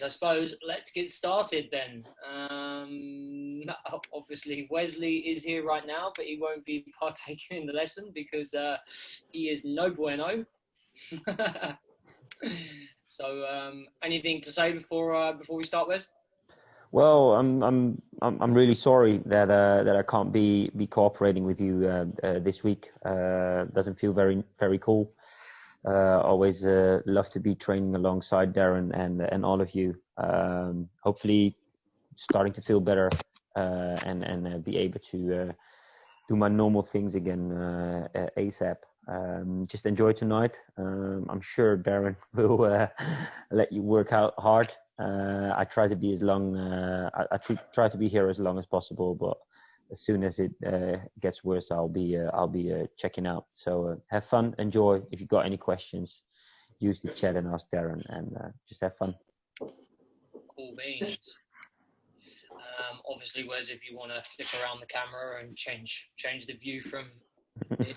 I suppose let's get started then. Obviously, Wesley is here right now, but he won't be partaking in the lesson because he is no bueno. So, anything to say before we start, Wes? Well, I'm really sorry that I can't be cooperating with you this week. Doesn't feel very cool. Always love to be training alongside Darren and all of you. Hopefully starting to feel better and be able to do my normal things again ASAP. Just enjoy tonight. I'm sure Darren will let you work out hard. I try to be I try to be here as long as possible, but as soon as it gets worse, I'll be checking out. So have fun, enjoy. If you've got any questions, use the chat and ask Darren, and just have fun. Cool beans. Obviously, Wes, if you want to flip around the camera and change the view from it,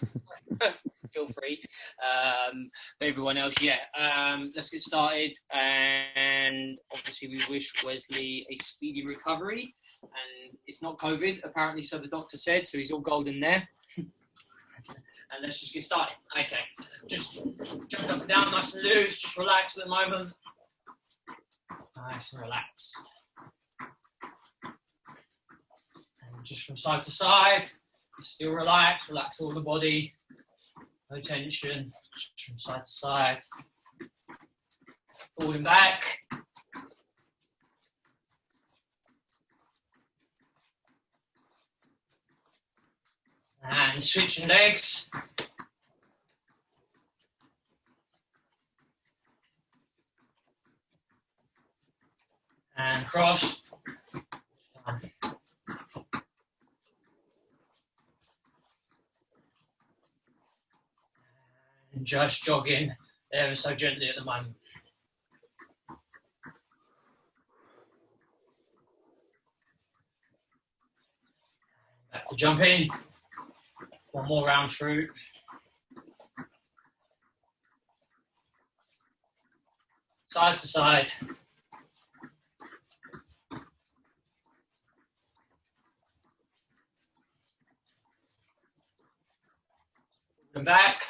feel free. But everyone else, let's get started. And obviously, we wish Wesley a speedy recovery. And it's not COVID, apparently, so the doctor said. So he's all golden there. And let's just get started. Okay, just jump up and down, nice and loose. Just relax at the moment. Nice and relaxed. And just from side to side, still relax all the body. No tension, just from side to side. Forward and back. And switching legs. And cross. And just jogging ever so gently at the moment. Back to jumping. One more round through. Side to side. And back.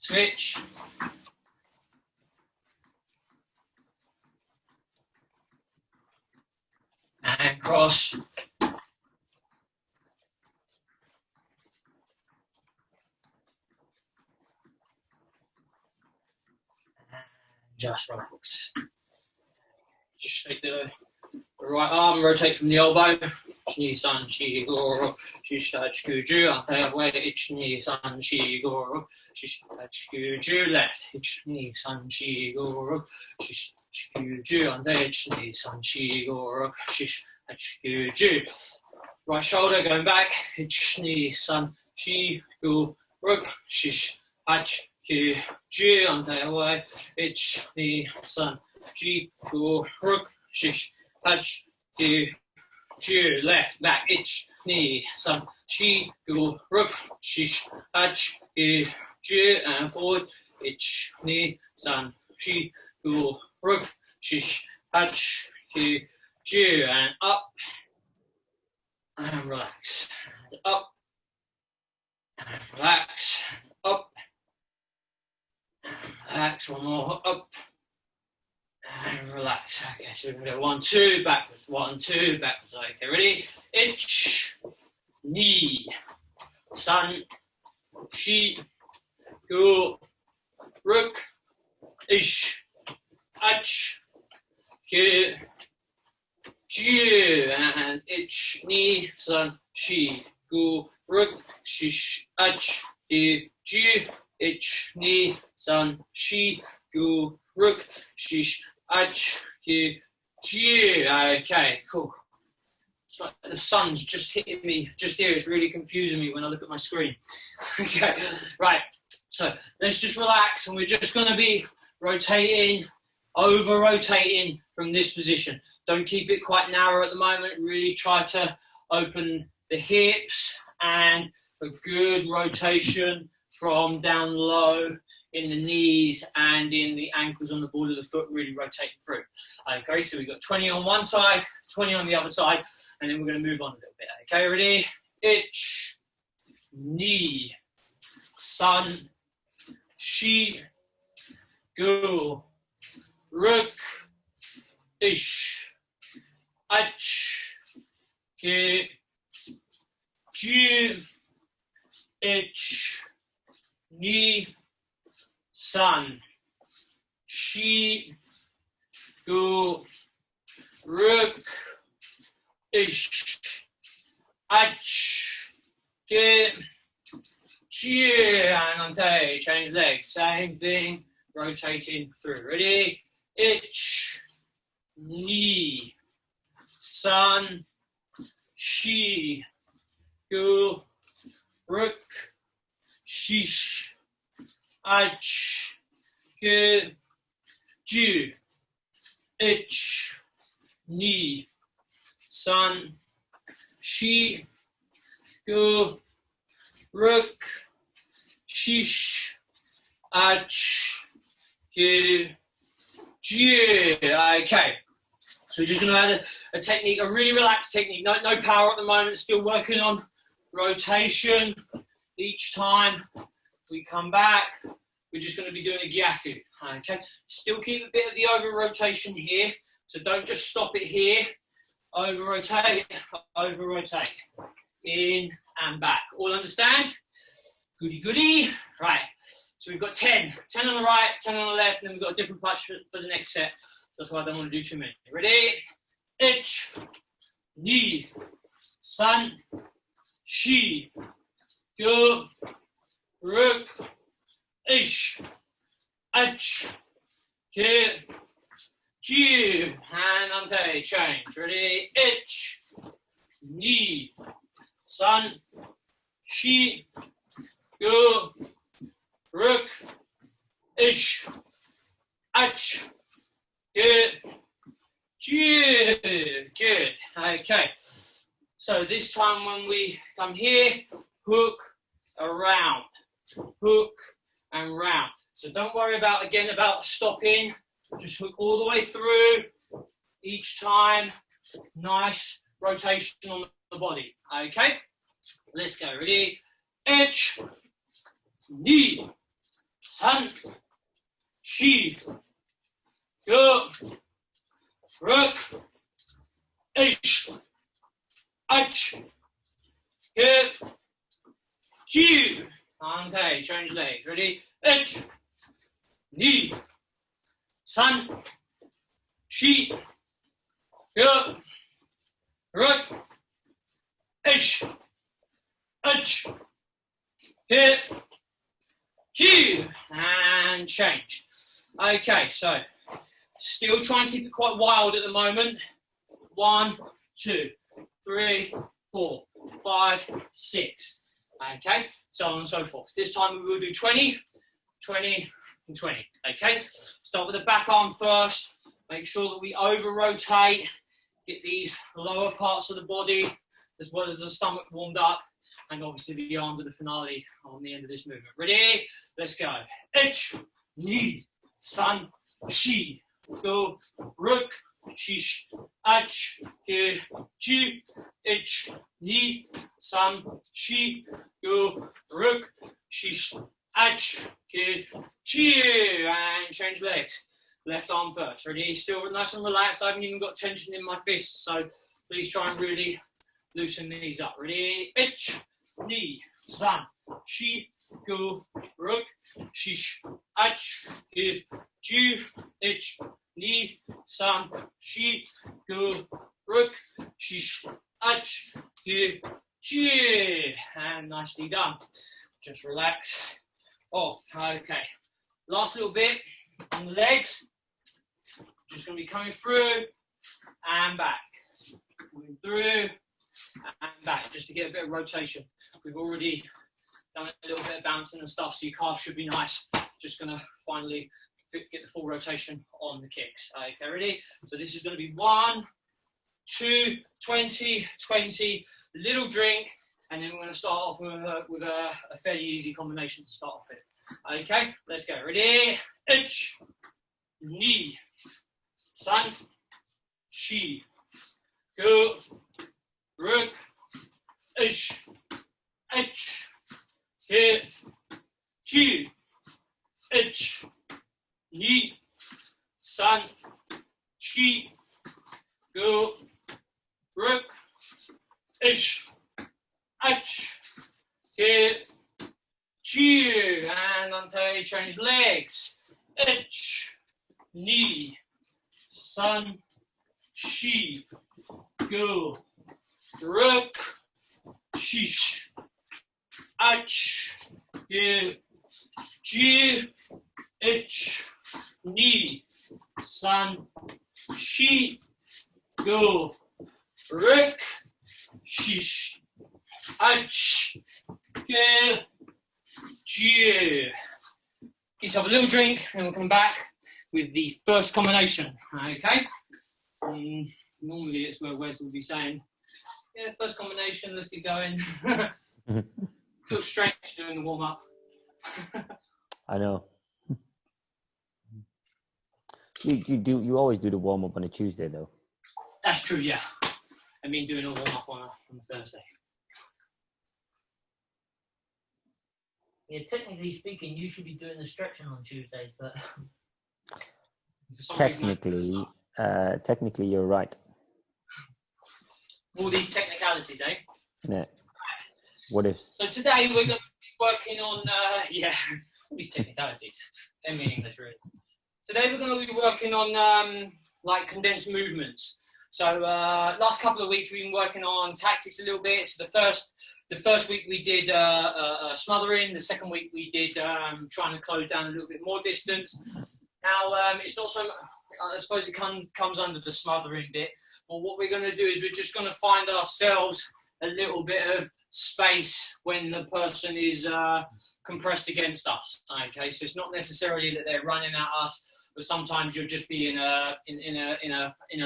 Switch. And cross. And just relax. Just shake the right arm, rotate from the elbow. Ichni san shi goro, shishachikuju, antewe, ichni san shi goro, shishachikuju, left, ichni san shi goro, shishachikuju, ante, ichni san shi goro, shishachikuju. Right shoulder going back, ichni san shi goro, shishachikuju, antewe, ichni san shi goro, shishachikuju. Left, back, itch, knee, sun, chi, go, rook, shish, hach, and forward, itch, knee, sun, chi, go, rook, shish, hach, and up, and relax, up, and relax, up, and relax, one more, up, and relax. Okay, so we're going to go 1, 2, backwards. 1, 2, backwards. Okay, ready? Ich, ni, san, shi, go, rook, ish, ach, ki, ju, and ich, ni, san, shi, go, rook, shish, ach, ki, ju, ich, ni, san, shi, go, rook, shish, okay, cool. It's like the sun's just hitting me just here. It's really confusing me when I look at my screen. Okay, right. So let's just relax, and we're just going to be rotating, over-rotating from this position. Don't keep it quite narrow at the moment. Really try to open the hips and a good rotation from down low in the knees and in the ankles on the ball of the foot, really rotating through. Okay, so we've got 20 on one side, 20 on the other side, and then we're going to move on a little bit. Okay, ready? Ich, knee, sun, shi, go, ruk, ish, ach, ke, ji, ich, knee, sun, shi, go, ruk, ish, ach, ke, ji, and ante, change legs, same thing, rotating through. Ready? Ich, knee, sun, shi, go, ruk, shish, ach, ke, ji, ich, knee, sun, shi, go, ruk, shish, ach, ke, ji. Okay. So we're just going to add a technique, a really relaxed technique. No power at the moment. Still working on rotation each time we come back. We're just going to be doing a gyaku. Okay. Still keep a bit of the over rotation here. So don't just stop it here. Over rotate, in and back. All understand? Goody goody. Right. So we've got 10 on the right, 10 on the left, and then we've got a different punch for the next set. That's why I don't want to do too many. Ready? Ich, knee, sun, shi, go, ruk, ish, ach, ke, ji, and ante, change. Ready? Ich, knee, sun, shi, go, ruk, ish, ach, good, good. Okay. So this time when we come here, hook around, hook and round. So don't worry about stopping. Just hook all the way through each time. Nice rotation on the body. Okay. Let's go. Ready? Ich, knee, sun, shi, go, ruk, ish, ach, ke, ji. Okay, change legs. Ready? Ich, knee, sun, shi, go, ruk, ish, ach, ke, ji. And change. Okay, so still try and keep it quite wild at the moment. 1, 2, 3, 4, 5, 6. Okay, so on and so forth. This time we will do 20, 20, and 20. Okay, start with the back arm first. Make sure that we over rotate. Get these lower parts of the body as well as the stomach warmed up. And obviously the arms are the finale on the end of this movement. Ready? Let's go. Ich, knee, sun, shi, go, ruk, shish, ach, ke, ji, ich, knee, sun, shi, go, ruk, shish, ach, ke, ji. And change legs. Left arm first. Ready? Still nice and relaxed. I haven't even got tension in my fists, so please try and really loosen these up. Ready? Ich, knee, sun, shi, go, ruk, shish, ach, ke, ji, ich, knee, sun, shi, go, ruk, shish, ach, ke, ji. And nicely done. Just relax off. Okay. Last little bit on the legs. Just going to be coming through and back. Moving through and back, just to get a bit of rotation. We've already done a little bit of bouncing and stuff, so your calf should be nice. Just going to finally get the full rotation on the kicks. Okay, ready? So this is going to be 1, 2, 20, 20, little drink, and then we're going to start off with a fairly easy combination to start off with. Okay, let's go. Ready? Ich, ni, san, shi, go, ruk, ich, hit, chi, ich, ni, san, shi, go, ruk, ich, hit, chi, and until you change legs. Ich, ni, san, shi, go, ruk, shish, hit, chi, ich, ni, san, shi, go, ruk, shish, hit, chi. Let's have a little drink and we'll come back with the first combination, okay? Normally it's where Wes will be saying, yeah, first combination, let's get going. Feels strange doing the warm-up. I know. You always do the warm-up on a Tuesday though. That's true, yeah. I mean doing a warm-up on a Thursday. Yeah, technically speaking, you should be doing the stretching on Tuesdays, but technically, you're right. All these technicalities, eh? Yeah. What if? So today we're going to be working on, all these technicalities. They're meaningless, really. Today we're going to be working on like condensed movements. So last couple of weeks we've been working on tactics a little bit. So the first week we did smothering. The second week we did trying to close down a little bit more distance. Now, it's not so much, I suppose it comes under the smothering bit, but what we're going to do is we're just going to find ourselves a little bit of space when the person is compressed against us. Okay, so it's not necessarily that they're running at us, but sometimes you'll just be in a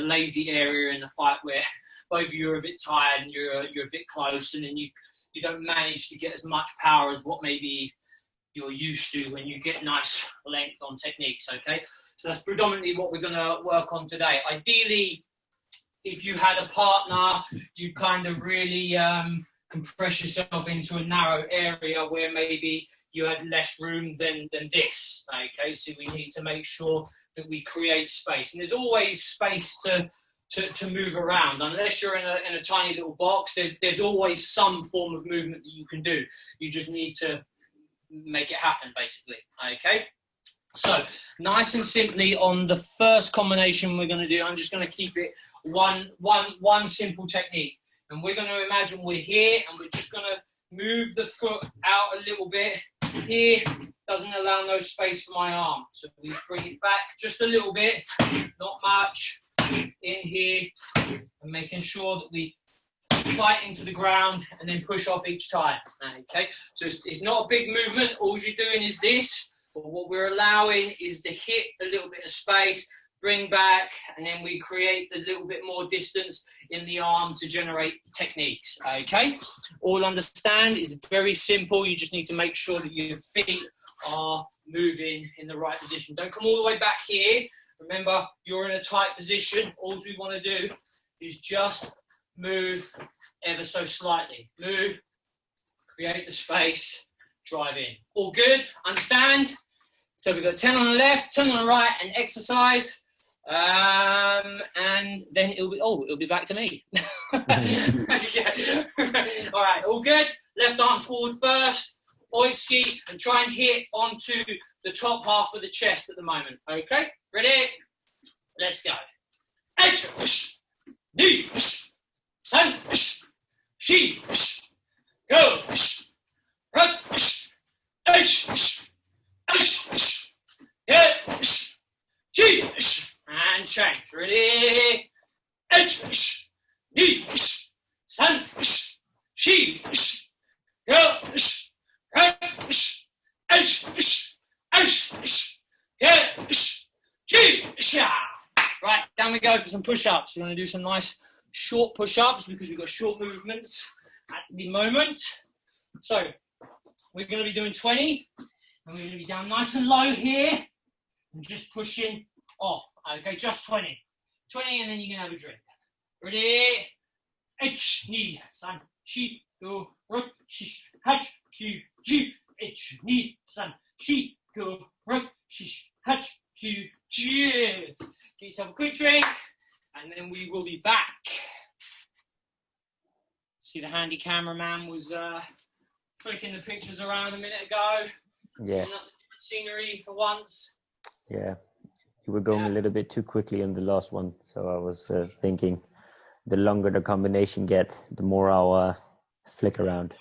lazy area in the fight where both of you are a bit tired and you're a bit close, and then you don't manage to get as much power as what maybe you're used to when you get nice length on techniques, okay? So that's predominantly what we're going to work on today. Ideally, if you had a partner, you kind of really compress yourself into a narrow area where maybe you had less room than this, okay? So we need to make sure that we create space. And there's always space to move around. Unless you're in a tiny little box, there's always some form of movement that you can do. You just need to make it happen, basically, okay? So nice and simply on the first combination we're going to do, I'm just going to keep it one simple technique, and we're going to imagine we're here and we're just going to move the foot out a little bit. Here doesn't allow no space for my arm, so we bring it back just a little bit, not much, in here, and making sure that we fight into the ground and then push off each time. Okay, so it's not a big movement. All you're doing is this, but what we're allowing is to hit a little bit of space, bring back, and then we create a little bit more distance in the arm to generate techniques. Okay, all understand? It's very simple. You just need to make sure that your feet are moving in the right position. Don't come all the way back here. Remember, you're in a tight position. All we want to do is just move ever so slightly. Move, create the space, drive in. All good? Understand? So we've got 10 on the left, 10 on the right, and exercise. And then it'll be back to me. Yeah. All right, all good? Left arm forward first. Oitski, and try and hit onto the top half of the chest at the moment. Okay, ready? Let's go. Knee, san, she, go, run, and change. Ready? Knee, san, she, go, right, down we go for some push-ups. We're going to do some nice short push-ups because we've got short movements. at the moment. So we're going to be doing 20, and we're going to be down nice and low here, and just pushing off. Okay, just 20. 20, and then you can have a drink. Ready? H, knee, san, shi, go, ruk, shish, hach, q, ju, H, knee, san, shi, go, ruk, shish, hach, q, ju. Get yourself a quick drink, and then we will be back. See, the handy cameraman was flicking the pictures around a minute ago. Yeah. Giving us a different scenery for once. Yeah. You were going a little bit too quickly on the last one, so I was thinking the longer the combination get, the more I'll flick around.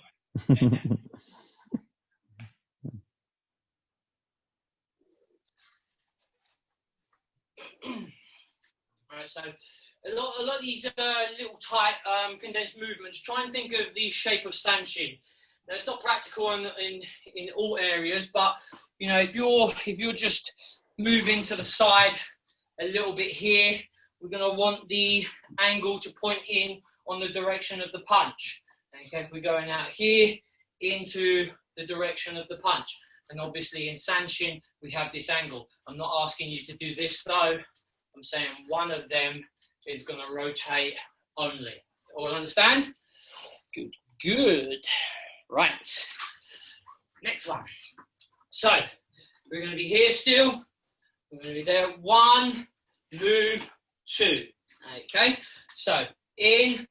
Alright, so a lot of these little tight condensed movements, try and think of the shape of sanshin. Now, it's not practical in all areas, but you know, if you're just moving to the side a little bit here, we're going to want the angle to point in on the direction of the punch. Okay, if we're going out here into the direction of the punch, and obviously in sanshin we have this angle. I'm not asking you to do this though. I'm saying one of them is going to rotate only. All understand? Good, good. Right. Next one. So we're going to be here still. We're going to be there. 1, move, 2. Okay. So in,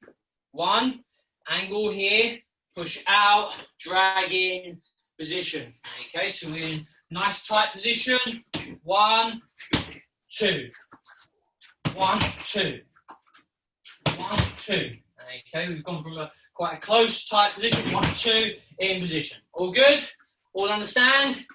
1, angle here, push out, drag in, position. Okay. So we're in nice tight position. 1, 2. 1, 2. 1, 2. Okay, we've gone from quite a close, tight position. 1, 2, in position. All good? All understand?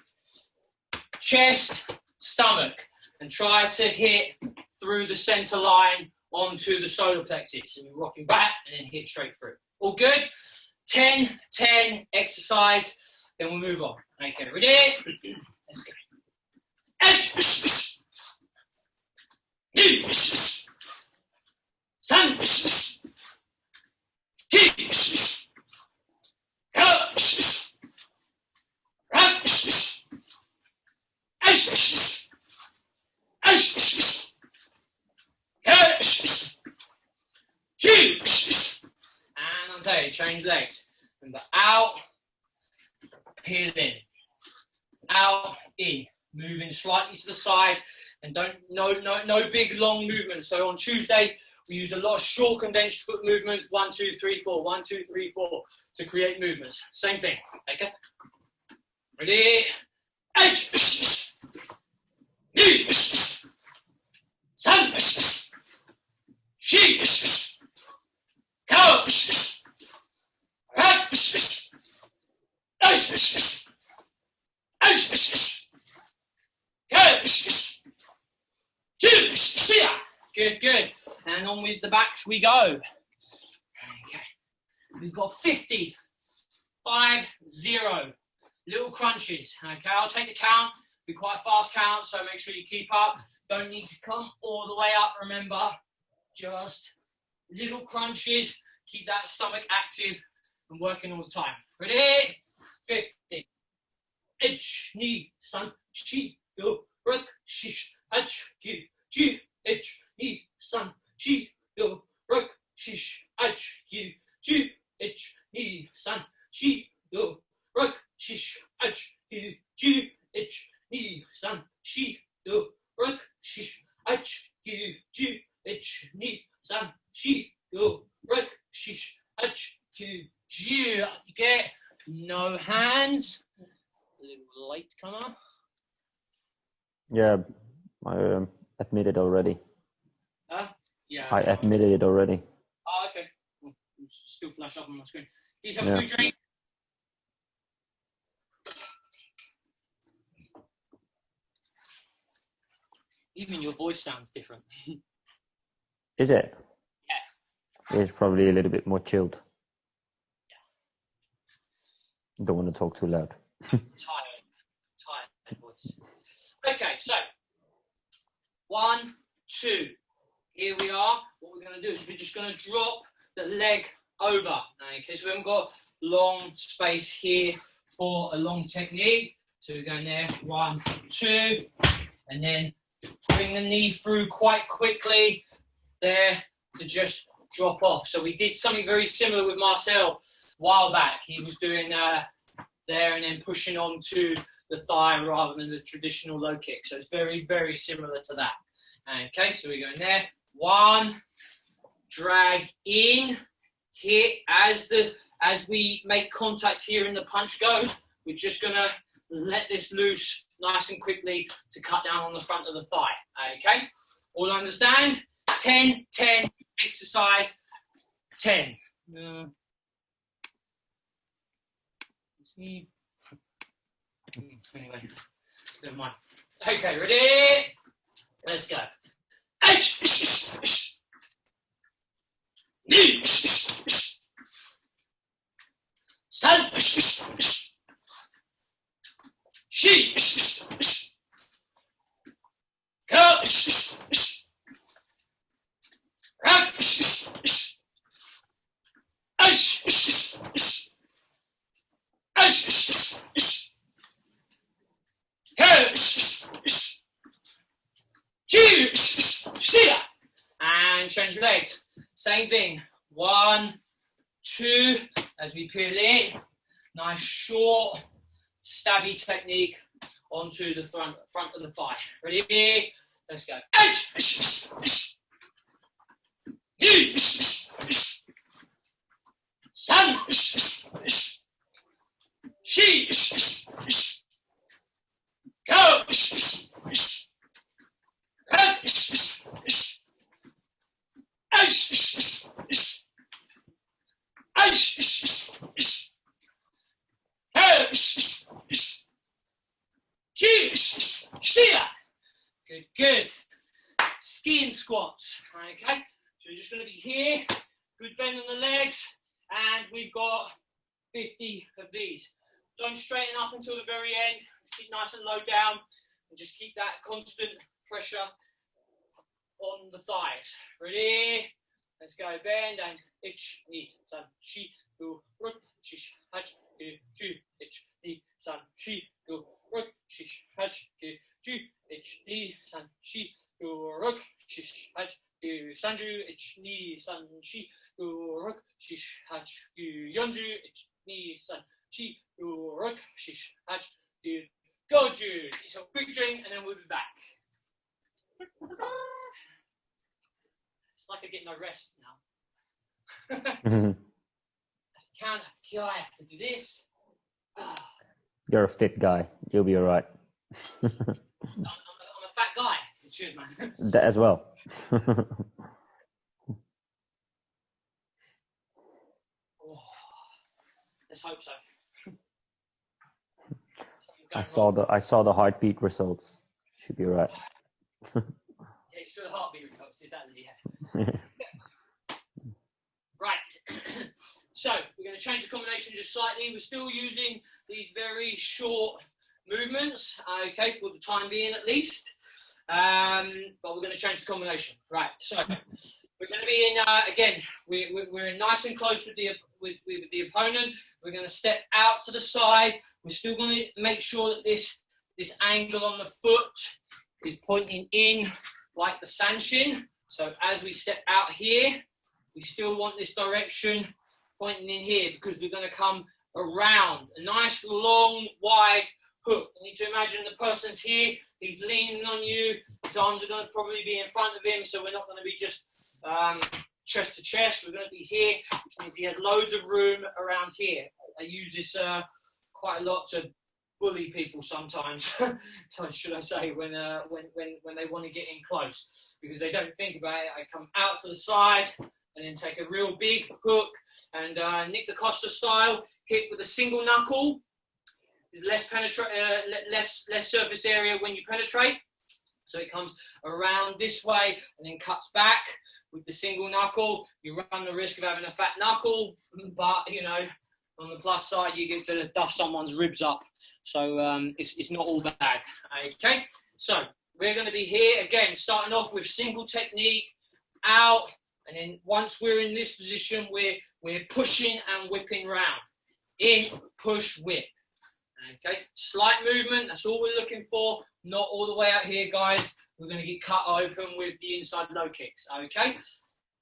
Chest, stomach, and try to hit through the center line onto the solar plexus. And we're rocking back and then hit straight through. All good? 10, 10 exercise. Then we'll move on. Okay, ready? Let's go. And okay, change legs. Remember, out, peel in, out, in, moving slightly to the side, and no big long movements. So on Tuesday, we used a lot of short condensed foot movements, 1, 2, 3, 4, 1, 2, 3, 4, to create movements. Same thing. Okay. Ready? Good, good. And on with the backs we go. Okay. We've got 50, 5, 0. Little crunches. Okay, I'll take the count. Be quite a fast count, so make sure you keep up. Don't need to come all the way up, remember. Just little crunches. Keep that stomach active and working all the time. Ready? 50. H, knee, san, shi, go, ruk, shish, h, ki, ji, h, knee, san, shi, go, ruk, shish, h, ki, ji, h, knee, san, shi, go, ruk, shish, h, ki, ji, h, knee, san, shi, go, ruk, shish, h, ki, ji, h, knee, san, shi, go, ruk, shish, h, ki, ji. Okay, no hands. A little light comer. Yeah, I admitted already. Yeah. I admitted it already. Oh, okay. Well, still flash up on my screen. Please have a good drink. Even your voice sounds different. Is it? Yeah. It's probably a little bit more chilled. Yeah. Don't want to talk too loud. Tired voice. Okay, so 1, 2. Here we are. What we're going to do is we're just going to drop the leg over. Okay, so we haven't got long space here for a long technique. So we're going there, 1, 2, and then bring the knee through quite quickly there to just drop off. So we did something very similar with Marcel a while back. He was doing there and then pushing on to the thigh rather than the traditional low kick. So it's very, very similar to that. Okay, so we're going there. 1, drag in, hit as we make contact here and the punch goes. We're just gonna let this loose nice and quickly to cut down on the front of the thigh. Okay, all understand? 10, 10, exercise 10. Anyway, never mind. Okay, ready? Let's go. Knee. Sun. She. Go. Rock. And change legs. Same thing. 1, 2, as we peel in. Nice short, stabby technique onto the front of the thigh. Ready? Let's go. Sun. She. Go. Good, good. Skiing squats. Okay, so you're just going to be here, good bend on the legs, and we've got 50 of these. Don't straighten up until the very end. Let's keep nice and low down, and just keep that constant pressure on the thighs. Ready? Let's go. Bend and ich, ni, san, shi, gu, ruk, shish, hach, gu, ju, ich, ni, san, shi, gu, ruk, shish, hach, gu, ju, ich, ni, san, shi, gu, ruk, shish, hach, gu, sanju, ich, ni, san, shi, gu, ruk, shish, hach, gu, yonju, ich, ni, san, shi, gu, ruk, shish, hach, gu, goju. So quick drink and then we'll be back. Like I get no rest now. I can't, I have to do this. You're a fit guy. You'll be all right. I'm a fat guy. Cheers, man. That as well. Let's hope so. I saw the heartbeat results. Should be all right. Yeah, you saw the heartbeat results. Is that right. So we're going to change the combination just slightly. We're still using these very short movements, okay, for the time being at least. But we're going to change the combination. Right. So we're going to be in again. We're nice and close with the opponent. We're going to step out to the side. We're still going to make sure that this angle on the foot is pointing in like the sanshin. So as we step out here, we still want this direction pointing in here because we're going to come around. A nice, long, wide hook. You need to imagine the person's here, he's leaning on you, his arms are going to probably be in front of him, so we're not going to be just chest to chest, we're going to be here, which means he has loads of room around here. I use this quite a lot to bully people sometimes, should I say, when they want to get in close, because they don't think about it. I come out to the side and then take a real big hook and Nick the Costa style, hit with a single knuckle. There's less surface area when you penetrate, so it comes around this way and then cuts back with the single knuckle. You run the risk of having a fat knuckle, but you know, on the plus side, you get to duff someone's ribs up. So it's not all bad. Okay, so we're going to be here again, starting off with single technique, out And then once we're in this position, we're pushing and whipping round. In, push, whip. Okay, slight movement, that's all we're looking for. Not all the way out here, guys. We're going to get cut open with the inside low kicks. Okay,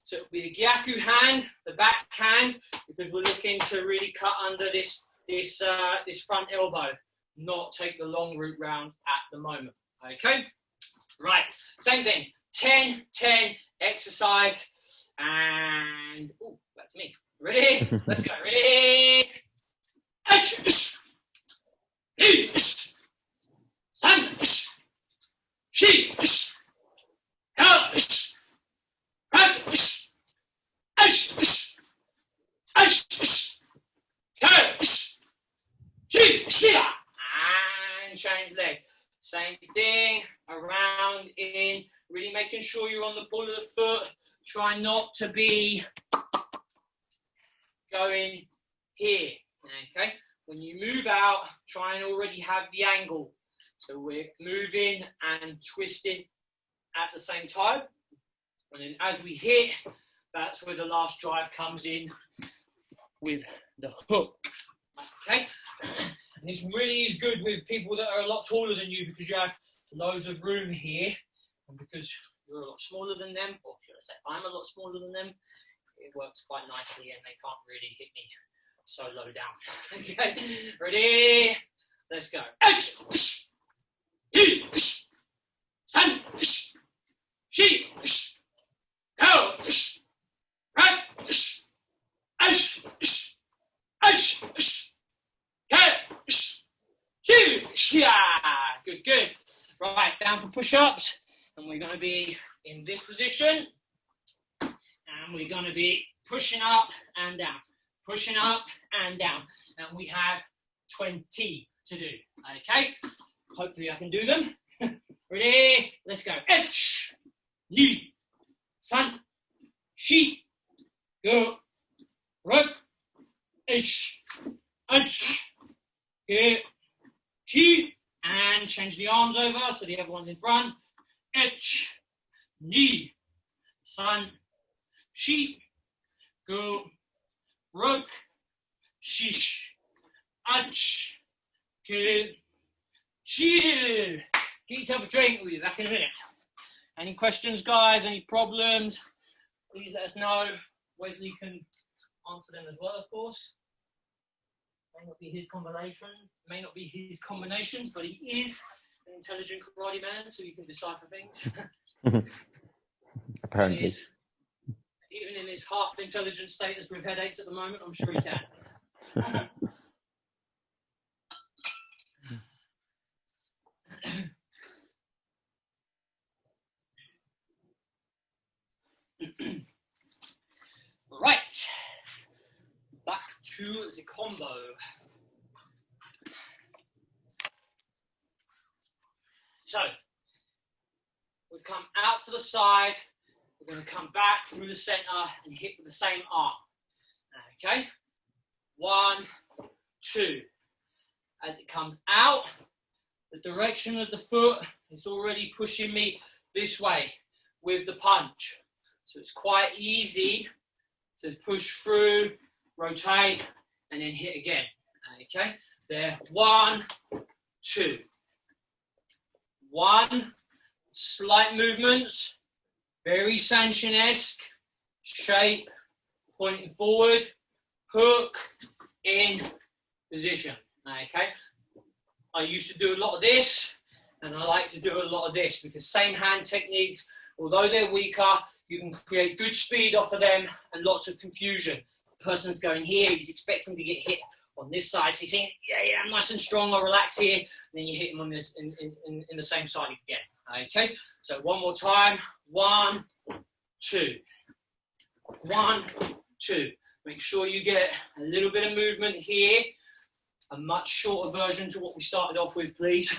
so it'll be the gyaku hand, the back hand, because we're looking to really cut under this front elbow, not take the long route round at the moment. Okay, right, same thing. 10, 10 exercise, and back to me. Ready? Let's go. Ready? And change leg. Same thing, around, in, really making sure you're on the ball of the foot. Try not to be going here, okay? When you move out, try and already have the angle. So we're moving and twisting at the same time. And then as we hit, that's where the last drive comes in with the hook, okay? And this really is good with people that are a lot taller than you because you have loads of room here. And because you're a lot smaller than them, or should I say I'm a lot smaller than them, it works quite nicely and they can't really hit me so low down. Okay, ready? Let's go. Good, good. Right, down for push-ups. And we're going to be in this position. And we're going to be pushing up and down. Pushing up and down. And we have 20 to do. Okay? Hopefully I can do them. Ready? Let's go. H, ni, san, shi, go, ruk, ish, ach, ge, chi, and change the arms over so the other one's in front. H, ni, san, shi, go, ruk, shish, ach, ge, chi. Get yourself a drink, we'll be back in a minute. Any questions, guys? Any problems? Please let us know. Wesley can answer them as well, of course. May not be his combination, may not be his combinations, but he is an intelligent karate man, so he can decipher things. Apparently. Even in his half-intelligent status with headaches at the moment, I'm sure he can. Right, back to the combo. So, we've come out to the side, we're going to come back through the center and hit with the same arm. Okay, 1, 2. As it comes out, the direction of the foot is already pushing me this way with the punch. So it's quite easy to push through, rotate, and then hit again. Okay, there, 1, 2. 1, slight movements, very Sanshin-esque, shape, pointing forward, hook, in, position. Okay, I used to do a lot of this, and I like to do a lot of this because same hand techniques, although they're weaker, you can create good speed off of them and lots of confusion. The person's going here, he's expecting to get hit on this side. So he's saying, yeah, I'm nice and strong, I'll relax here. And then you hit him on this in the same side again. Okay, so one more time. 1, 2. 1, 2. Make sure you get a little bit of movement here. A much shorter version to what we started off with, please,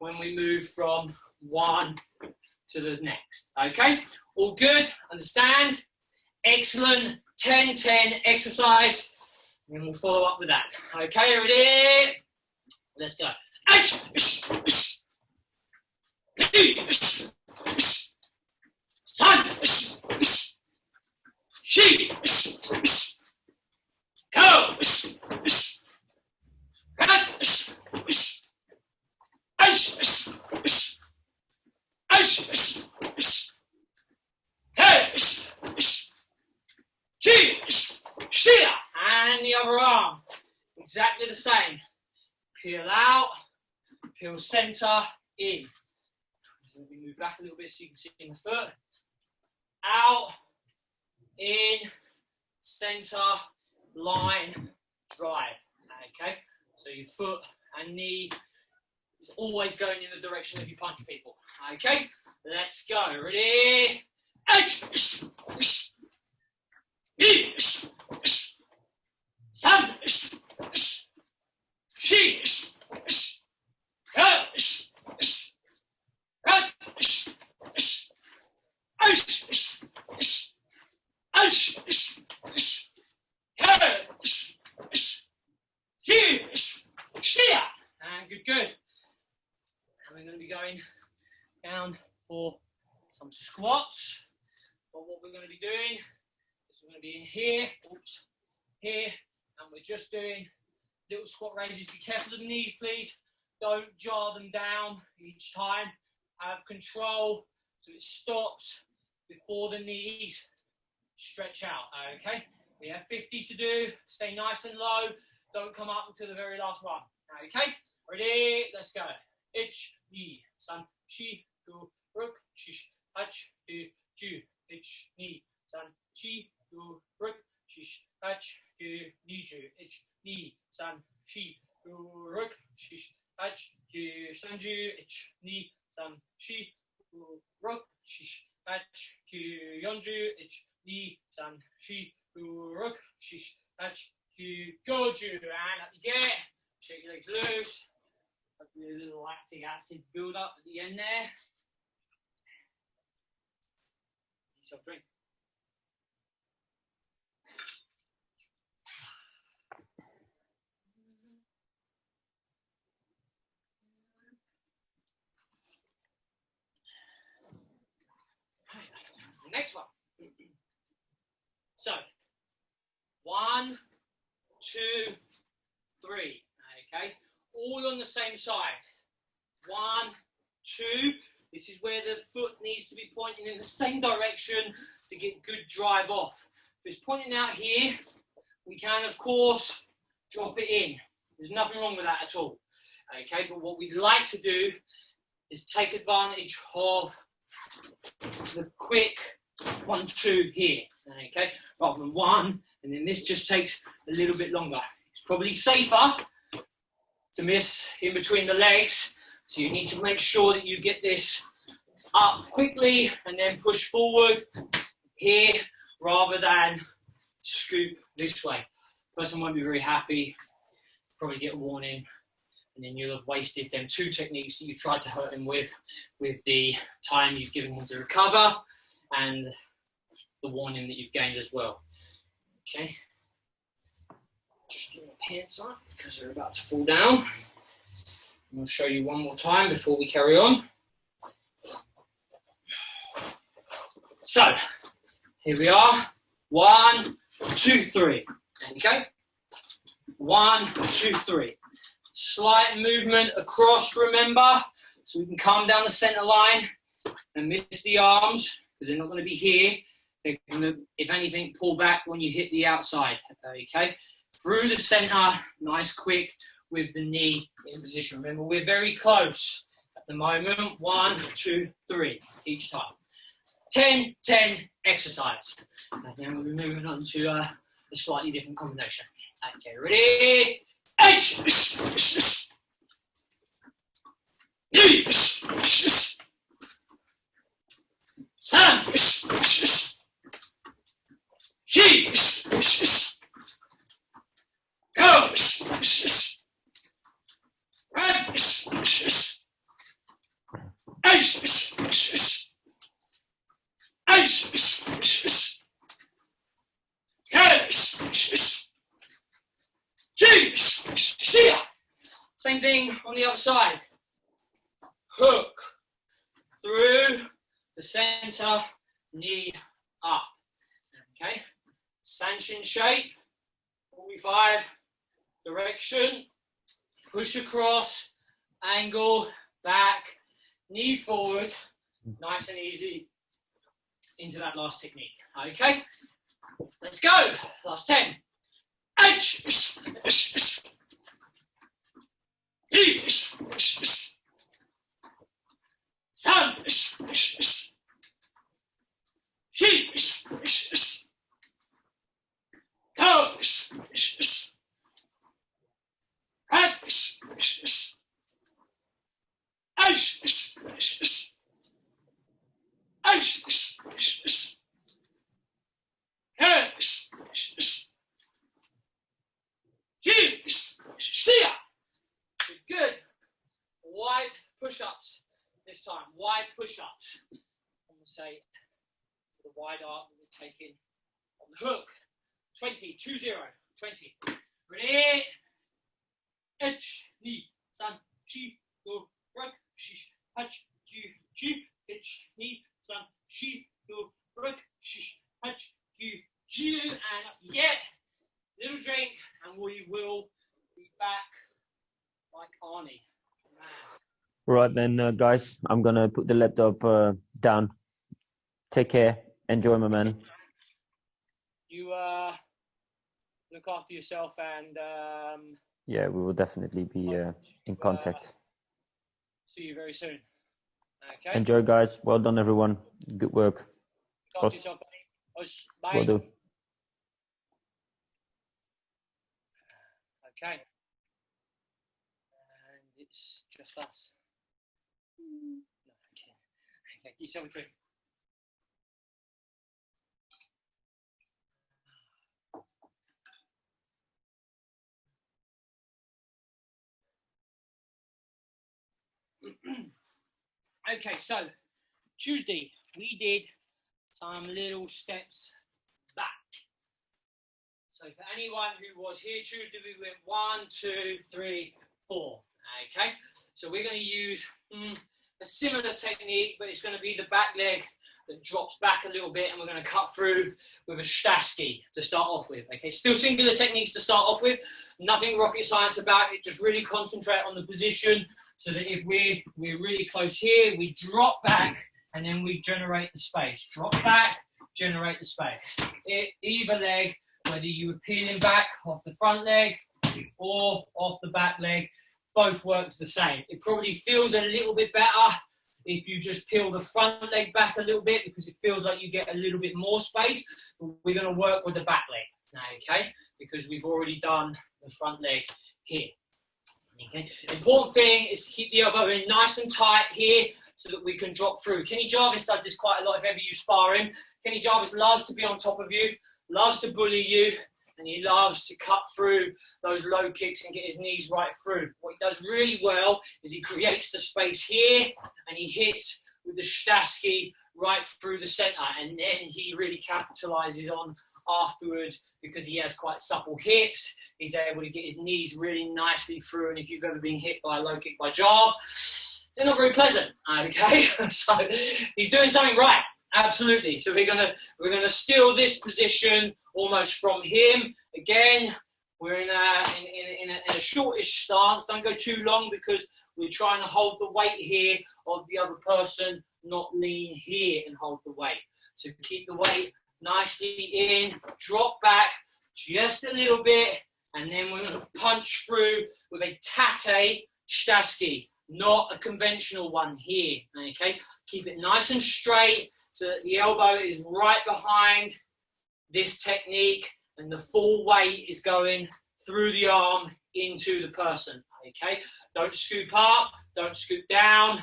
when we move from one to the next. Okay, all good? Understand? Excellent. 10-10 exercise. And we'll follow up with that. Okay, ready? Let's go. she, go, and the other arm, exactly the same. Peel out, peel center, in. So let me move back a little bit so you can see my foot. Out, in, center, line, drive. Okay, so your foot and knee is always going in the direction that you punch people. Okay, let's go. Ready? And good. And we're going to be going down for some squats. But what we're going to be doing is we're going to be in here, here, and we're just doing little squat raises. Be careful of the knees, please. Don't jar them down each time. Have control so it stops before the knees stretch out. Okay, we have 50 to do. Stay nice and low. Don't come up until the very last one. Okay, ready? Let's go. Ich, ni, san, shi, gu, ruk, shish, hach, du, ju. Ich, ni, san, shi, gu, ruk, shish, hach, du, ni, ju. Ich, ni, san, shi, gu, ruk, shish, hach, du, san, ju. Ich, ni, san, shi, gu, ruk, shish, hach, du, yon, ju. Ich, ni, san, shi, gu, ruk, shish, hach, du, go, ju. And up you get. Shake your legs loose. Hopefully a little lactic acid build up at the end there. Yourself drink. The next one. So, 1, 2, 3. Okay, all on the same side. 1, 2. This is where the foot needs to be pointing in the same direction to get good drive off. If it's pointing out here, we can, of course, drop it in. There's nothing wrong with that at all. Okay, but what we'd like to do is take advantage of the quick 1, 2 here. Okay, rather than 1, and then this just takes a little bit longer. It's probably safer to miss in between the legs, so you need to make sure that you get this up quickly and then push forward here rather than scoop this way. Person won't be very happy, probably get a warning, and then you'll have wasted them 2 techniques that you tried to hurt him with the time you've given him to recover and the warning that you've gained as well. Okay. Just get my pants up because they're about to fall down. I'll show you one more time before we carry on. So, here we are. 1, 2, 3. Okay? 1, 2, 3. Slight movement across, remember, so we can come down the center line and miss the arms because they're not going to be here. They're going to, if anything, pull back when you hit the outside. Okay? Through the center, nice quick with the knee in position. Remember, we're very close at the moment. 1, 2, 3 each time. 10, 10 exercise. And then we'll be moving on to a slightly different combination. Okay, ready? Go! Same thing on the other side. Hook through the center, knee up. Okay, Sanchin shape, 45, direction, push across, angle, back, knee forward, nice and easy into that last technique. Okay, let's go. Last 10. Good. Wide push-ups this time. Wide push-ups. I'm going to say the wide arc that we're taking on the hook. 20, 2-0, 20. Ready? Edge, knee, san, chi, go, rock, shish, hatch, ju, chi, edge, knee, san, chi, go, rock, shish, hatch, ju, ju, and up you get. Little drink, and we will be back like Arnie. Man. Right then, guys, I'm gonna put the laptop down. Take care. Enjoy, my man. You look after yourself, and yeah, we will definitely be in contact. See you very soon. Okay. Enjoy, guys. Well done, everyone. Good work. Look after yourself, buddy. Bye. Will do. Okay. And it's just us. No, okay. Okay, get yourself a drink. Okay, so Tuesday we did some little steps back. So for anyone who was here Tuesday, we went 1, 2, 3, 4. Okay, so we're going to use a similar technique, but it's going to be the back leg that drops back a little bit, and we're going to cut through with a Shtasky to start off with. Okay, still singular techniques to start off with. Nothing rocket science about it. Just really concentrate on the position, so that if we're really close here, we drop back and then we generate the space. Drop back, generate the space. Either leg, whether you were peeling back off the front leg or off the back leg, both works the same. It probably feels a little bit better if you just peel the front leg back a little bit, because it feels like you get a little bit more space. We're going to work with the back leg now, okay? Because we've already done the front leg here. Okay. Important thing is to keep the elbow in nice and tight here so that we can drop through. Kenny Jarvis does this quite a lot if ever you spar him. Kenny Jarvis loves to be on top of you, loves to bully you, and he loves to cut through those low kicks and get his knees right through. What he does really well is he creates the space here and he hits with the Shtasky right through the centre, and then he really capitalises on afterwards because he has quite supple hips. He's able to get his knees really nicely through, and if you've ever been hit by a low kick by Jarv, they're not very pleasant, okay? So he's doing something right, absolutely. So we're gonna steal this position almost from him. Again, we're in a shortish stance. Don't go too long because we're trying to hold the weight here of the other person, not lean here and hold the weight. So keep the weight nicely in, drop back just a little bit, and then we're going to punch through with a tate Shtasky, not a conventional one here, okay? Keep it nice and straight so that the elbow is right behind this technique and the full weight is going through the arm into the person, okay? Don't scoop up, don't scoop down,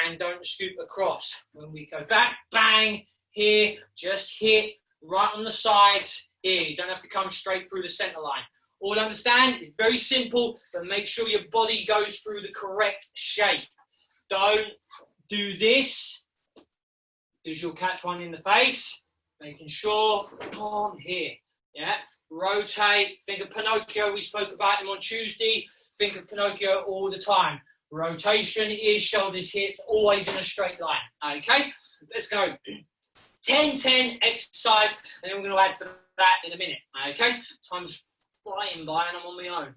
and don't scoop across. When we go back, bang, here, just hit right on the sides here. You don't have to come straight through the centre line. All understand? It's very simple, but make sure your body goes through the correct shape. Don't do this, because you'll catch one in the face. Making sure, on here, yeah? Rotate, think of Pinocchio, we spoke about him on Tuesday. Think of Pinocchio all the time. Rotation, ears, shoulders, hips, always in a straight line, okay? Let's go. 10-10 exercise, and then we're going to add to that in a minute. Okay, time's flying by and I'm on my own.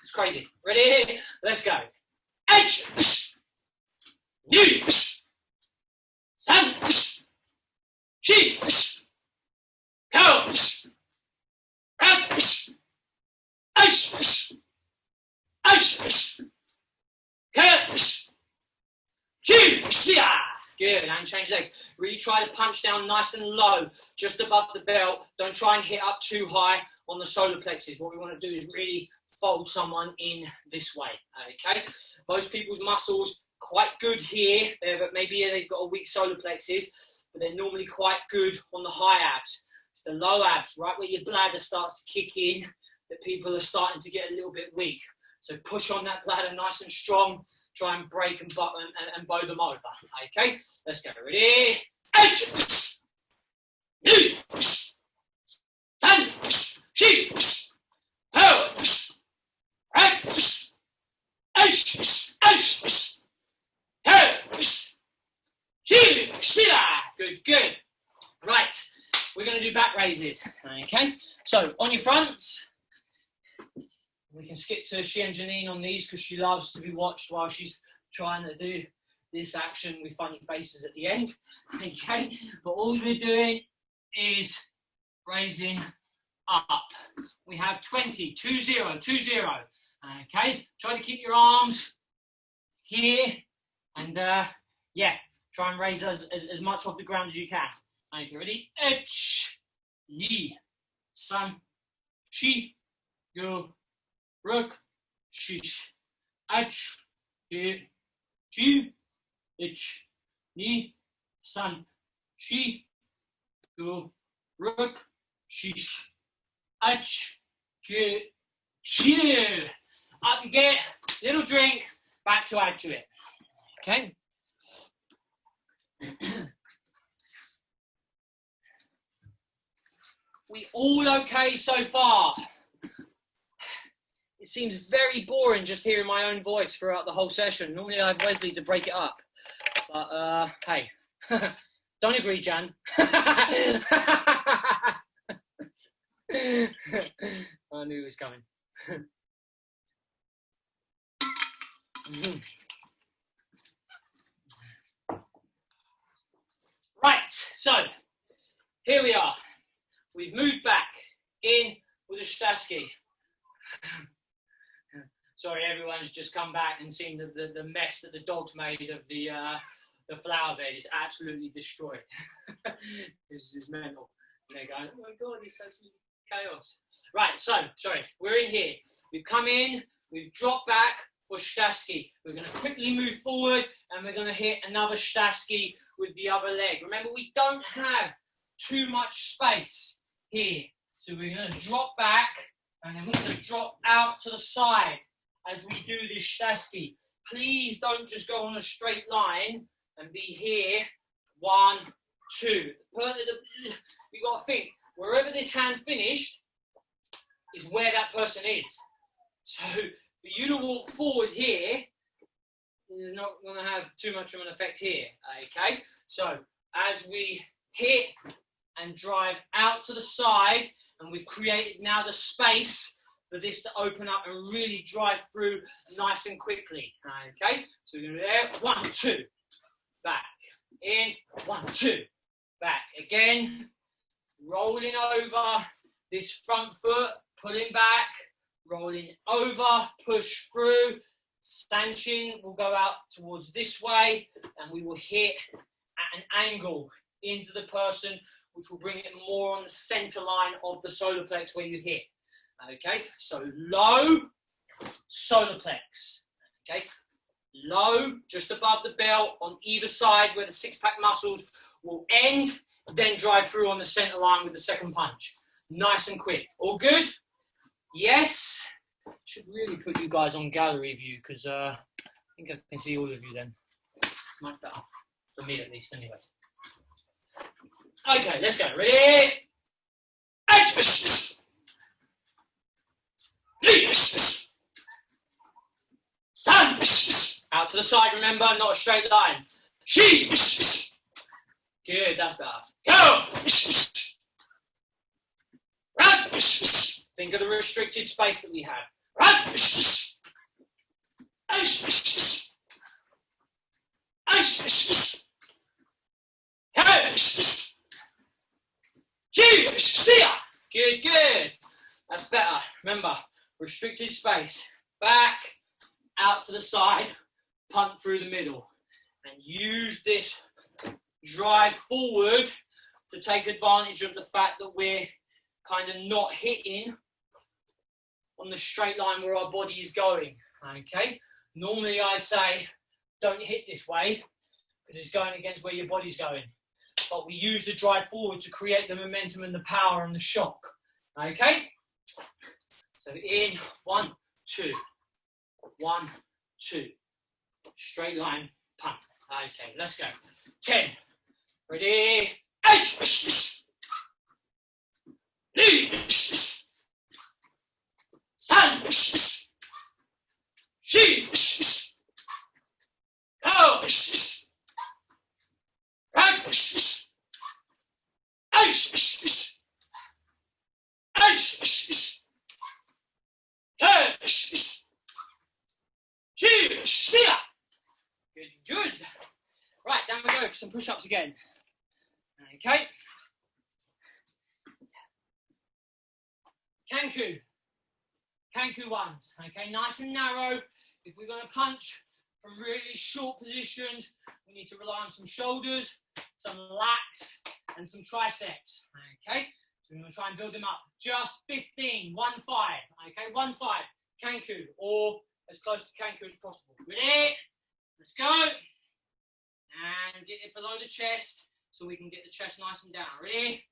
It's crazy. Ready? Let's go. H, Ni, San, Chi, Kao, Rak, Ash, Ash, Kash, Chi, good, and change legs. Really try to punch down nice and low, just above the belt. Don't try and hit up too high on the solar plexus. What we want to do is really fold someone in this way, okay? Most people's muscles quite good here, but maybe they've got a weak solar plexus, but they're normally quite good on the high abs. It's the low abs, right where your bladder starts to kick in, that people are starting to get a little bit weak. So push on that bladder nice and strong, try and break and bow them over, okay? Let's go, ready? H, Ni, San, Chi, Ho, Good, good. Right, we're going to do back raises. Okay, so on your fronts, we can skip to she and Janine on these because she loves to be watched while she's trying to do this action with funny faces at the end. Okay, but all we're doing is raising up. We have 20, 2, 0, 2, 0. Okay, try to keep your arms here and yeah, try and raise as much off the ground as you can. Okay, ready? H, Ni, San, Chi, Go, Ruk, Shish, H, He, Chi, H, Ni, San, Chi, Go, Ruk, Shish, H, He, Chill. Up you get, little drink, back to add to it. Okay? We all okay so far? It seems very boring just hearing my own voice throughout the whole session. Normally I have Wesley to break it up. But, hey. Don't agree, Jan. I knew it was coming. Right, so here we are. We've moved back in with a Shtasky. Sorry, everyone's just come back and seen the mess that the dogs made of the flower bed. Is absolutely destroyed. This is mental. And they're going, oh my God, it's absolutely chaos. Right, so, sorry, we're in here. We've come in, we've dropped back for Shtasky. We're going to quickly move forward and we're going to hit another Shtasky with the other leg. Remember, we don't have too much space here. So we're going to drop back and then we're going to drop out to the side as we do this Shtasky. Please don't just go on a straight line and be here. 1, 2. You've got to think, wherever this hand finished is where that person is. So for you to walk forward here is not going to have too much of an effect here, okay? So as we hit and drive out to the side, and we've created now the space for this to open up and really drive through nice and quickly, okay? So we're going to do there, 1, 2, back, in, 1, 2, back, again, rolling over this front foot, pulling back, rolling over, push through, stanchion will go out towards this way, and we will hit at an angle into the person, which will bring it more on the center line of the solar plex where you hit. Okay, so low, solar plex. Okay, low, just above the belt on either side where the six-pack muscles will end, then drive through on the center line with the second punch. Nice and quick. All good? Yes. Should really put you guys on gallery view because I think I can see all of you then. It's much better. For me at least, anyways. Okay, let's go. Ready? Stand. Out to the side, remember, not a straight line. Good, that's better. Go! Think of the restricted space that we have. Good, good. That's better. Remember, restricted space. Back, out to the side, punt through the middle. And use this drive forward to take advantage of the fact that we're kind of not hitting on the straight line where our body is going, okay? Normally I'd say don't hit this way because it's going against where your body's going. But we use the drive forward to create the momentum and the power and the shock, okay? So in, 1, 2, 1, 2. Straight line, punt. Okay, let's go. 10. Ready? 8. 9. 3. Good. Right, down we go for some push-ups again. Okay. Kanku ones. Okay, nice and narrow. If we're going to punch from really short positions, we need to rely on some shoulders, some lats, and some triceps. Okay, so we're going to try and build them up. Just 15, 1-5. Okay, 1-5. Kanku, or as close to Kanku as possible. Ready? Let's go. And get it below the chest so we can get the chest nice and down. Ready?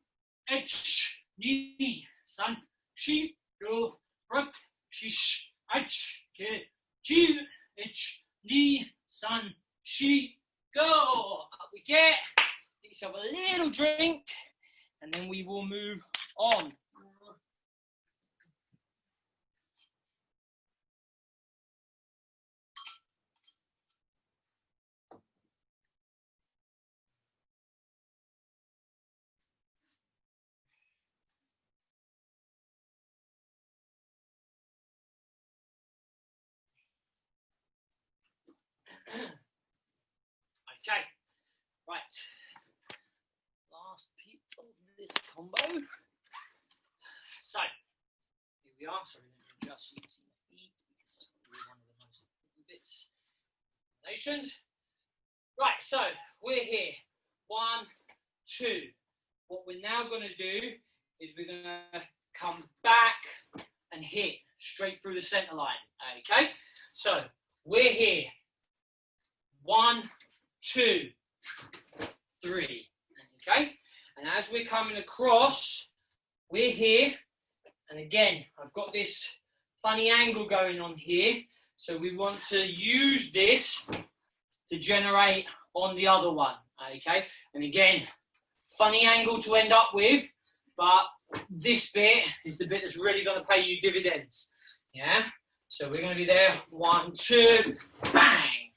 H, ni, san, shi, go, rup, shish, h, ke, ji, h, ni, san, shi, go. Up we get. Get yourself a little drink, and then we will move on. Okay, right. Last piece of this combo. So, here we are. Sorry, let me adjust so you can see my feet because it's probably one of the most important bits. Nations. Right, so we're here. 1, 2. What we're now going to do is we're going to come back and hit straight through the center line. Okay, so we're here. 1, 2, 3. Okay, and as we're coming across, we're here. And again, I've got this funny angle going on here. So we want to use this to generate on the other one. Okay, and again, funny angle to end up with, but this bit is the bit that's really going to pay you dividends. Yeah, so we're going to be there. 1, 2, bang.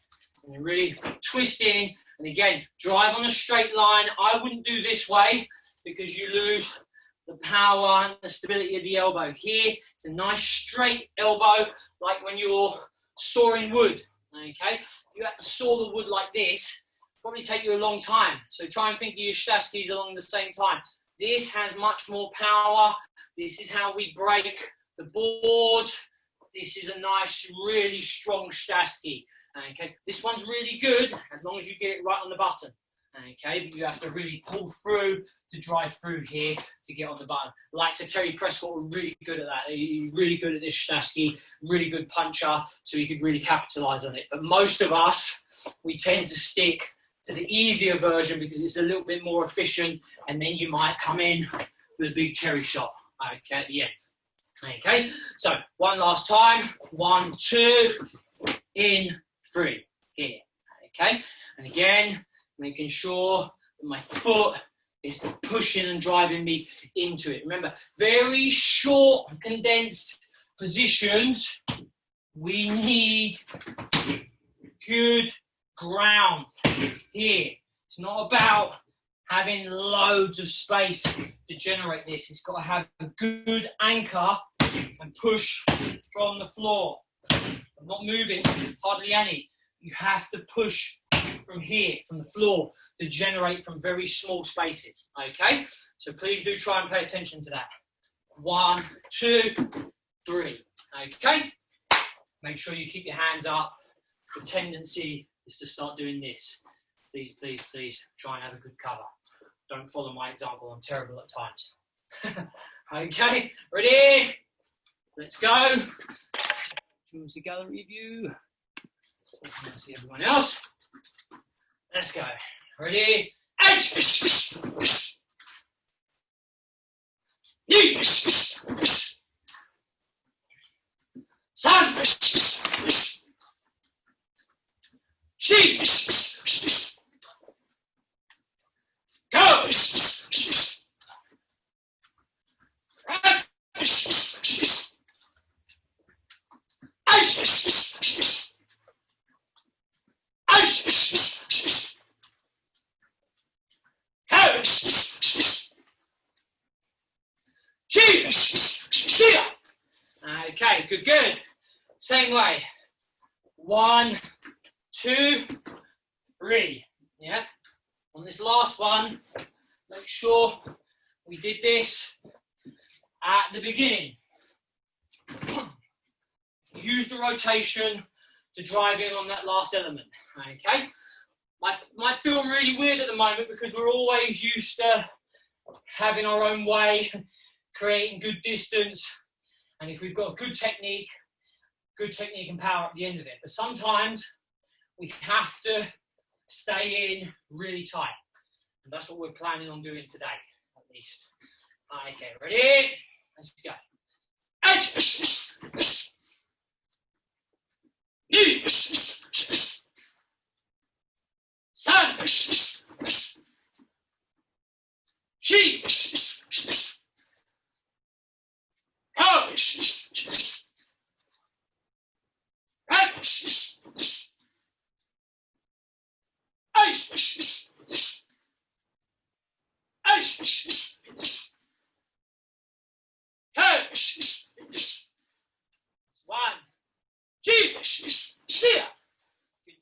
And really twist in, and again, drive on a straight line. I wouldn't do this way because you lose the power and the stability of the elbow. Here, it's a nice straight elbow, like when you're sawing wood. Okay, you have to saw the wood like this. Probably take you a long time. So try and think of your Shtaskis along the same time. This has much more power. This is how we break the board. This is a nice, really strong Shtasky. Okay, this one's really good as long as you get it right on the button. Okay, but you have to really pull through to drive through here to get on the button. Like so Terry Prescott were really good at that. He's really good at this Shtasky, really good puncher, so he could really capitalise on it. But most of us, we tend to stick to the easier version because it's a little bit more efficient, and then you might come in with a big Terry shot. Okay, at the end. Okay, so one last time. 1, 2, in, 3, here. Okay, and again, making sure that my foot is pushing and driving me into it. Remember, very short, condensed positions. We need good ground here. It's not about having loads of space to generate this. It's got to have a good anchor and push from the floor. I'm not moving, hardly any. You have to push from here, from the floor, to generate from very small spaces, okay? So please do try and pay attention to that. 1, 2, 3, okay? Make sure you keep your hands up. The tendency is to start doing this. Please, please, please try and have a good cover. Don't follow my example, I'm terrible at times. Okay, ready? Let's go. Choose the gallery view. So I can see everyone else. Let's go. Ready? Okay, good, good. Same way. 1, 2, 3. Yeah. On this last one, make sure we did this at the beginning. Use the rotation to drive in on that last element. Okay. Might feel really weird at the moment because we're always used to having our own way, creating good distance, and if we've got good technique and power at the end of it. But sometimes we have to stay in really tight, and that's what we're planning on doing today, at least. Okay, ready? Let's go.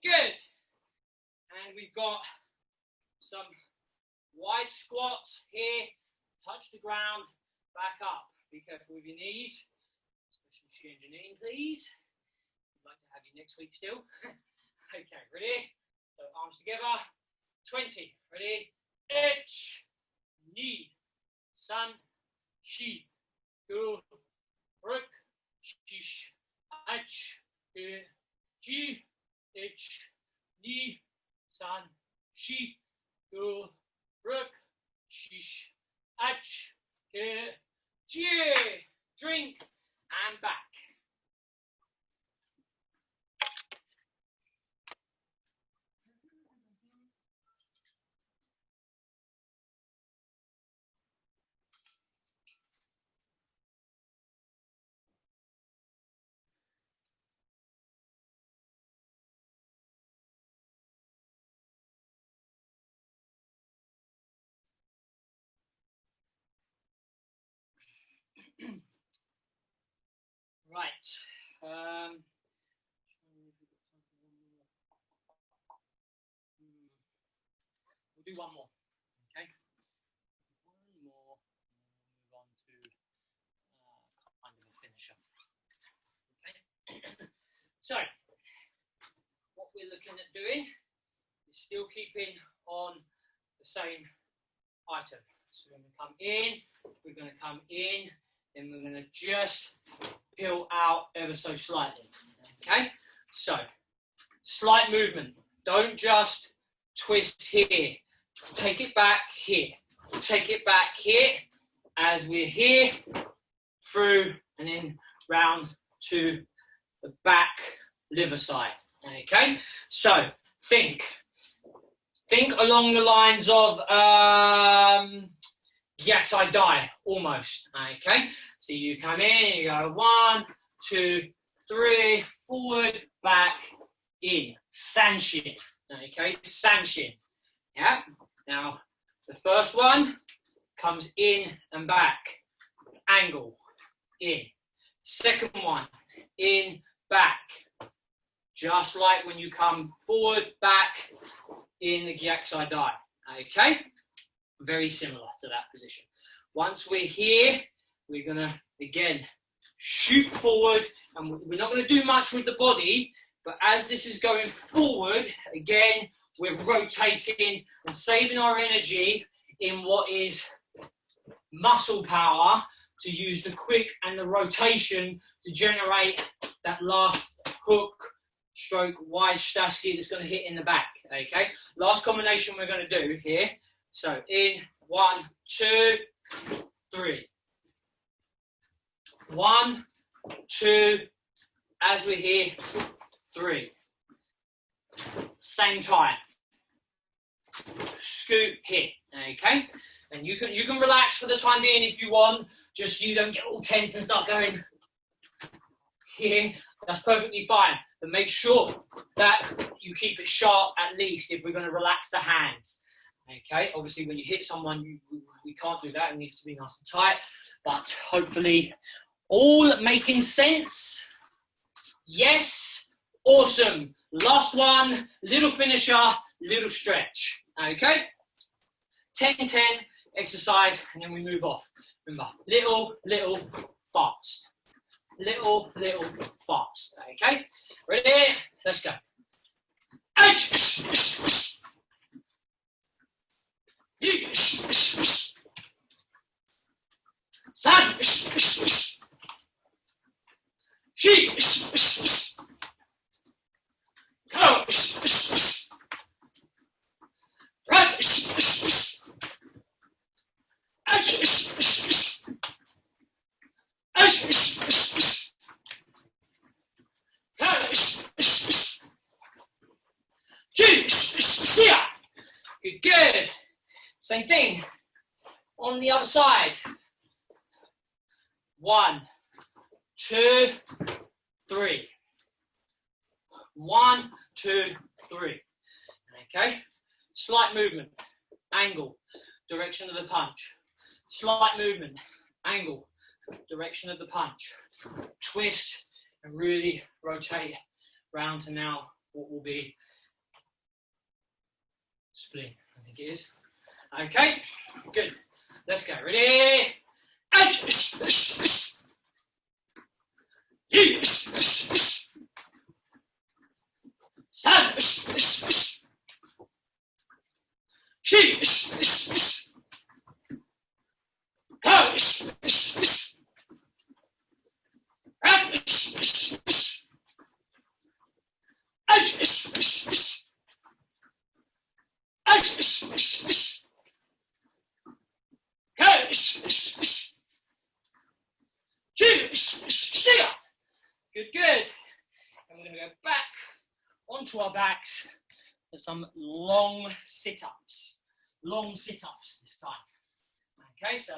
Good. And we've got some wide squats here. Touch the ground, back up. Be careful with your knees. Especially change your knee, please. I'd like to have you next week still. Okay, ready? So arms together. 20. Ready? Itch. Knee. Sun. Shi. Go. Rook. Shish. Ach. Ji. Itch. Knee. Sun. Shi. Go. Rook. Shish. Ach. Ji. Drink. And back. Right. We'll do one more. Okay. One more. Move on to kind of a finisher. Okay. So, what we're looking at doing is still keeping on the same item. So we're going to come in. We're going to come in. Then we're going to just peel out ever so slightly. Okay, so slight movement. Don't just twist here. Take it back here. Take it back here as we're here through and then round to the back liver side. Okay, so think along the lines of yes, I die, almost. Okay, so you come in, you go 1, 2, 3, forward, back, in. Sanshin. Okay, Sanshin. Yeah. Now, The first one comes in and back, angle, in. Second one, in, back. Just like when you come forward, back, in the Gyakusai Dai. Okay? Very similar to that position. Once we're here, we're going to, again, shoot forward, and we're not going to do much with the body, but as this is going forward, again, we're rotating and saving our energy in what is muscle power to use the quick and the rotation to generate that last hook, stroke, wide Staski that's going to hit in the back, okay? Last combination we're going to do here. So in, 1, 2, 3. 1, 2, as we're here, 3. Same time. Scoop, hit, okay? And you can relax for the time being if you want, just so you don't get all tense and start going here. That's perfectly fine. But make sure that you keep it sharp at least if we're going to relax the hands. Okay, obviously when you hit someone, we can't do that. It needs to be nice and tight. But hopefully all making sense. Yes, awesome. Last one, little finisher, little stretch. Okay, 10-10 exercise, and then we move off. Remember, little, fast. Little, fast. Okay, ready? Let's go. San. She. Go. Right. Good. Same thing on the other side. 1, 2, 3. 1, 2, 3. Okay. Slight movement, angle, direction of the punch. Slight movement, angle, direction of the punch. Twist and really rotate round to now what will be split, I think it is. Okay, good. Let's go. Ready? Good. And we're going to go back onto our backs for some long sit-ups. Long sit-ups this time. Okay, so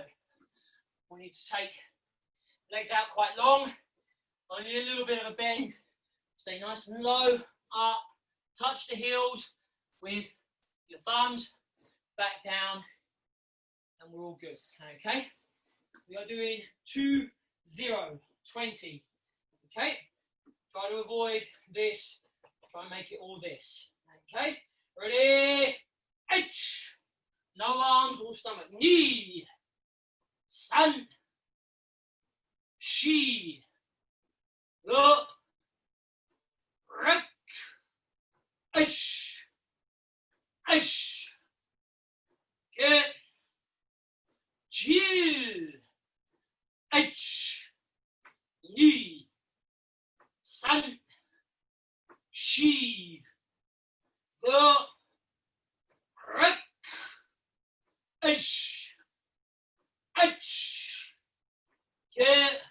we need to take legs out quite long. Only a little bit of a bend. Stay nice and low, up. Touch the heels with your thumbs, back down, and we're all good. Okay, we are doing 2, 0, 20. Okay, try to avoid this. Try and make it all this. Okay, ready? H. No arms or stomach. Ni. San. Shi. Go. Rek. Ash. Ash. Get. Jill. H. Ni. San. Shi. Go. Rek. Ash. Ash. Get.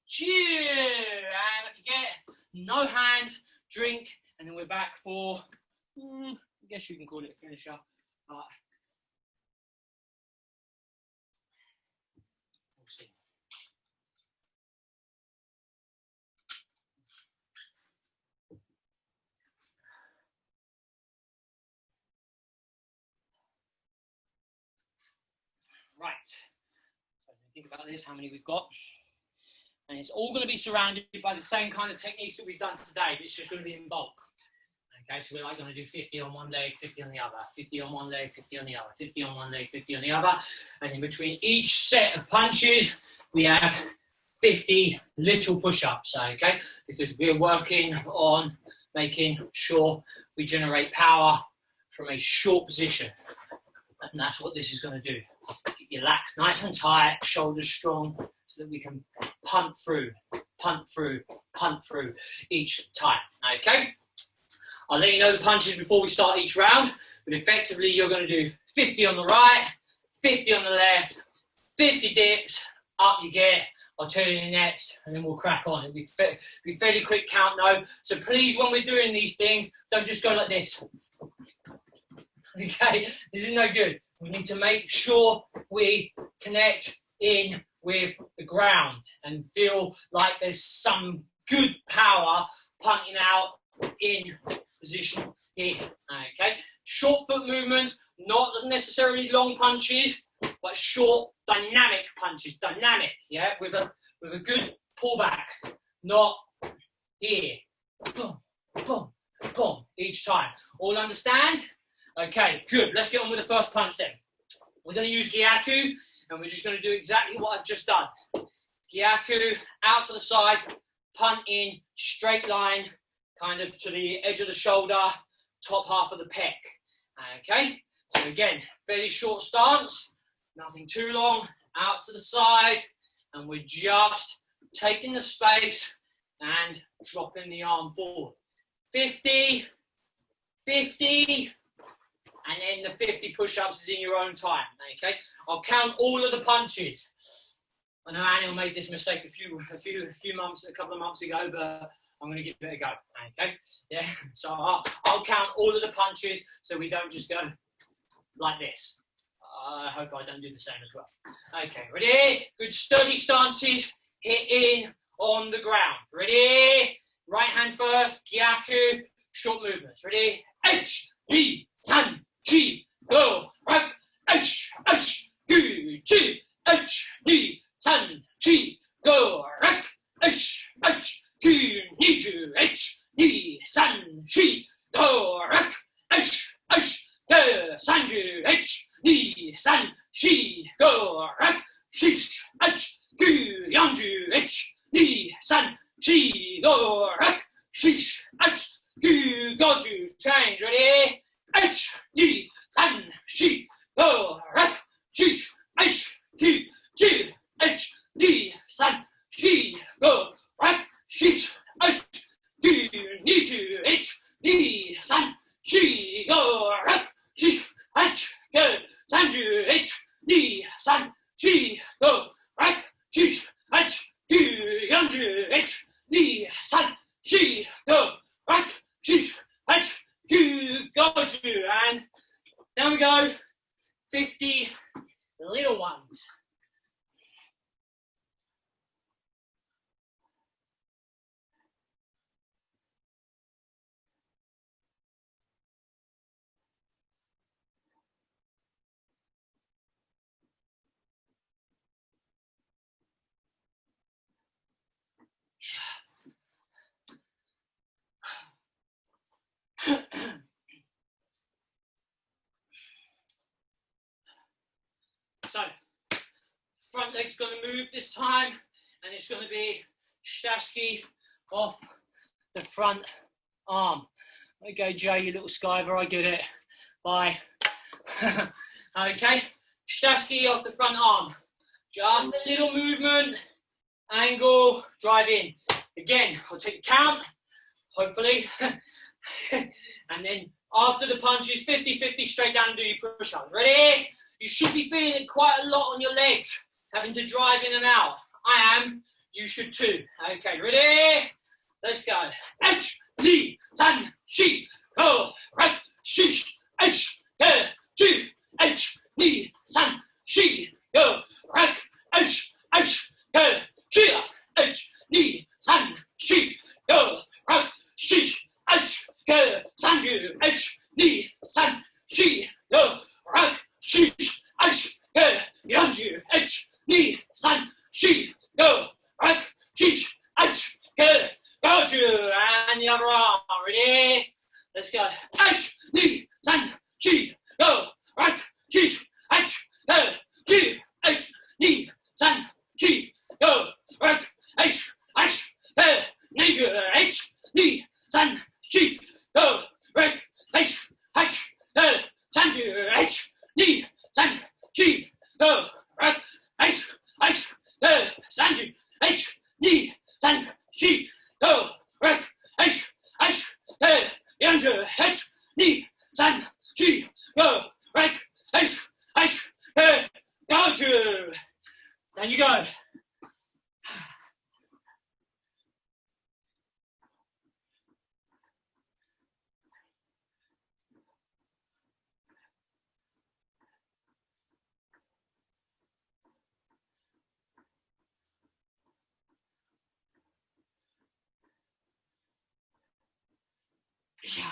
Cheer. And get. No hands. Drink. And then we're back for, I guess you can call it a finisher. We'll see. Right. So think about this, how many we've got. And it's all going to be surrounded by the same kind of techniques that we've done today, but it's just going to be in bulk. Okay, so we're like going to do 50 on one leg, 50 on the other, 50 on one leg, 50 on the other, 50 on one leg, 50 on the other. And in between each set of punches, we have 50 little push-ups, okay? Because we're working on making sure we generate power from a short position. And that's what this is going to do. Get your lats nice and tight, shoulders strong, so that we can punt through each time, okay? I'll let you know the punches before we start each round, but effectively you're going to do 50 on the right, 50 on the left, 50 dips, up you get. I'll tell you next, and then we'll crack on. It'll be fairly quick count though, so please when we're doing these things, don't just go like this. Okay, this is no good. We need to make sure we connect in with the ground and feel like there's some good power punting out in position here. Okay, short foot movements, not necessarily long punches, but short dynamic punches. Dynamic, yeah, with a good pullback, not here. Boom, boom, boom, each time. All understand? Okay, good. Let's get on with the first punch then. We're going to use Gyaku, and we're just going to do exactly what I've just done. Gyaku, out to the side, punt in, straight line, kind of to the edge of the shoulder, top half of the pec. Okay, so again, fairly short stance, nothing too long, out to the side, and we're just taking the space and dropping the arm forward. 50, 50, and then the 50 push-ups is in your own time, okay? I'll count all of the punches. I know Anil made this mistake a couple of months ago, but I'm going to give it a go, okay? Yeah, so I'll count all of the punches so we don't just go like this. I hope I don't do the same as well. Okay, ready? Good sturdy stances, hit in on the ground. Ready? Right hand first, Gyaku, short movements. Ready? H, E, San, Chi, go, rock, H, Q, Chi, H, E, San, Chi, go, rock, H, Q, Niju, H, E, San, Chi, go, rock, H, Go, Sanju, H, E, San, Chi, go, rock, Shish, H, Q, Yanju, H, E, San, Chi, go, rock, Shish, H, Q, Goju, change, ready? H, E, San, Chi, go, rock, Shish, H, Q, J, H, E, San, Chi, go, rock, Shish, H, Q, Niju, H, E, San, Chi, go, rock, Shish, H, go, Sanju, H, E, San, Chi, go, rock, Shish, H, Q, Yanju, H, E, San, Chi, go, rock, Shish, H, Q, Goju, and down we go, 50 little ones. So, front leg's going to move this time, and it's going to be Shtasky off the front arm. Okay, Jay, you little skiver, I get it. Bye. Okay, Shtasky off the front arm. Just a little movement, angle, drive in. Again, I'll take the count, hopefully. And then after the punches, 50-50 straight down and do your push-ups. Ready? You should be feeling it quite a lot on your legs, having to drive in and out. I am. You should too. Okay, ready? Let's go. H, Li, San, Shi, go, right, Shish, H, G, G, H, Li, San, Shi, go, right, H, G, G, H, Li, San, Shi, go, right, Shish, H, G, Sanju, H, Li, San, Shi, go, right, Shish, H, G, Yanju, and the other arm. Ready? Let's go. H, knee, san, chi, go. Right, chi, H, chi, H, knee, san, chi, go. Right, H, knee, H, knee, san, chi, go. Right, H, san, H, knee, san, chi, go. Right, H, san, H, knee, san, chi, go. Right, H, Yanja, H, knee, san, chi, go. Right, H, go to. Down you go. Yeah.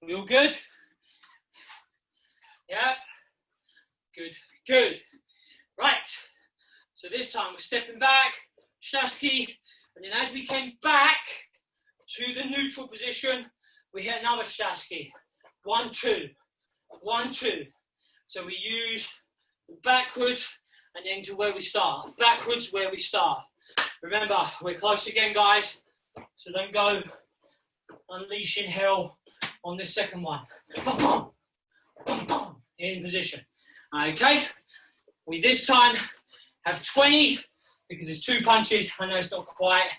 We all good? Yeah. Good. Right. So this time we're stepping back, Shasky, and then as we came back to the neutral position, we hit another Shasky. 1, 2, 1, 2. So we use backwards and then to where we start. Backwards where we start. Remember, we're close again, guys. So don't go unleashing hell on this second one. In position. Okay. We this time have 20 because it's 2 punches. I know it's not quite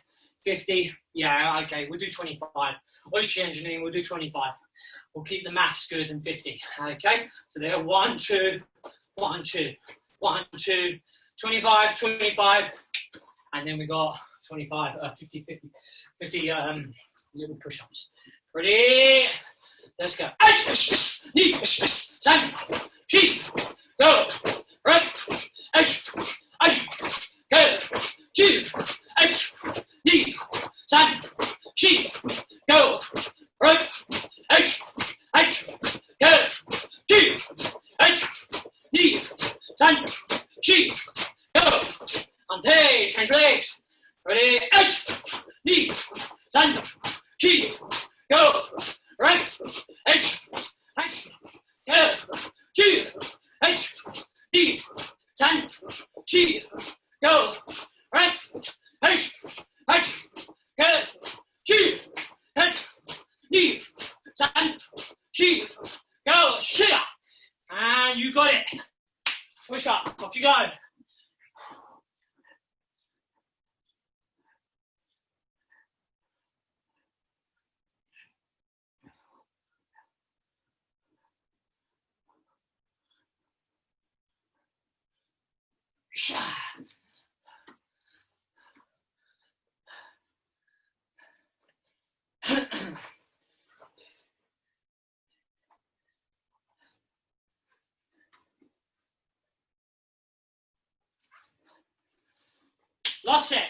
50. Yeah, okay, we'll do 25. What's your engineering? We'll do 25. We'll keep the maths good and 50. Okay, so there 1, 2, 1, 2, 1, 2, 25, 25, and then we got 25, 50 little push-ups. Ready? Let's go. Go. Right. Go. 2. Knee. San. Chi. Go. Right. Go. 2. Knee. San. Chi. Go. Ante. Change legs. Ready. Knee. San. Chi. Go. Right. Go. 2. Knee. San. Chi. Go. Right. Go. 2. Knee. San. Chi. Go. Shia. And you got it. Push up. Off you go. Last set.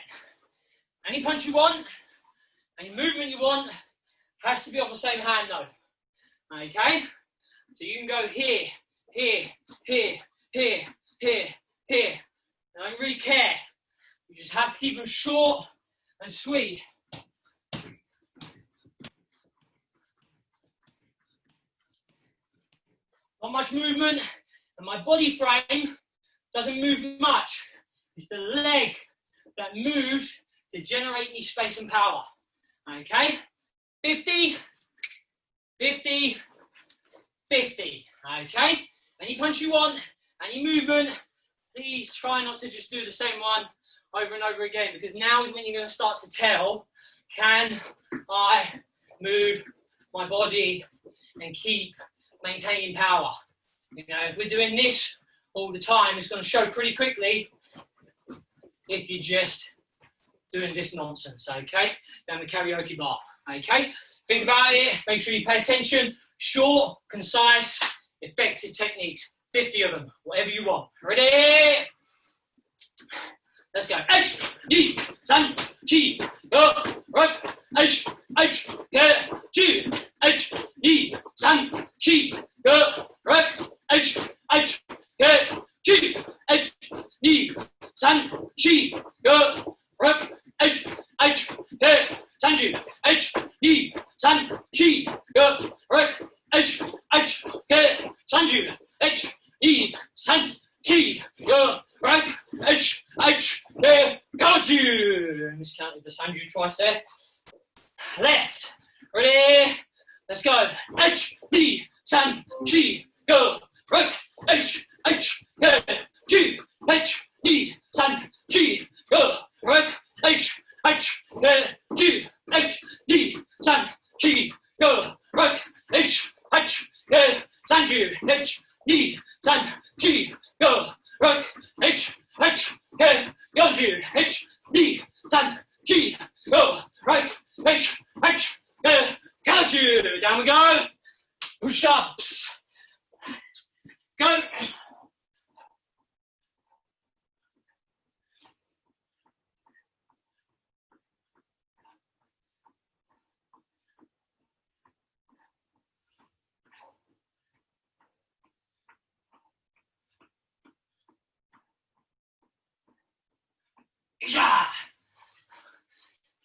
Any punch you want, any movement you want, has to be off the same hand though. Okay? So you can go here, here, here, here, here, here. I don't really care. You just have to keep them short and sweet. Not much movement, and my body frame doesn't move much. It's the leg that moves to generate me space and power. Okay? 50, 50, 50. Okay? Any punch you want, any movement, please try not to just do the same one over and over again, because now is when you're going to start to tell, can I move my body and keep maintaining power? You know, if we're doing this all the time, it's going to show pretty quickly if you're just doing this nonsense, okay? Down the karaoke bar, okay? Think about it, make sure you pay attention. Short, concise, effective techniques. 50 of them, whatever you want. Ready? Let's go. H, E, San, Chi, Go, Rock, H, K, G, H, E, San, Chi, Go, Rock, H, K, G, H, E, San, Chi, Go, Rock, H, K, Sanju, H, E, San, Chi, Go, Rock, H, K, Sanju, H, E, San, Chi, Go, Rock, H, K, Sanju. Miscounted the Sanju twice there. Left. Ready? Let's go. H, E, San, Chi, Go, Rock, H, K, G, H, E, San, Chi, Go, Rock, H, K, G, H, E, San, Chi, Go, Rock, H, K, Sanju, H, E, San, Chi, Go, Rock, H, K, Yonju, H, E, San, Chi, Go, Rock, H, K, Kaju. Down we go. Push-ups. Go. Yeah.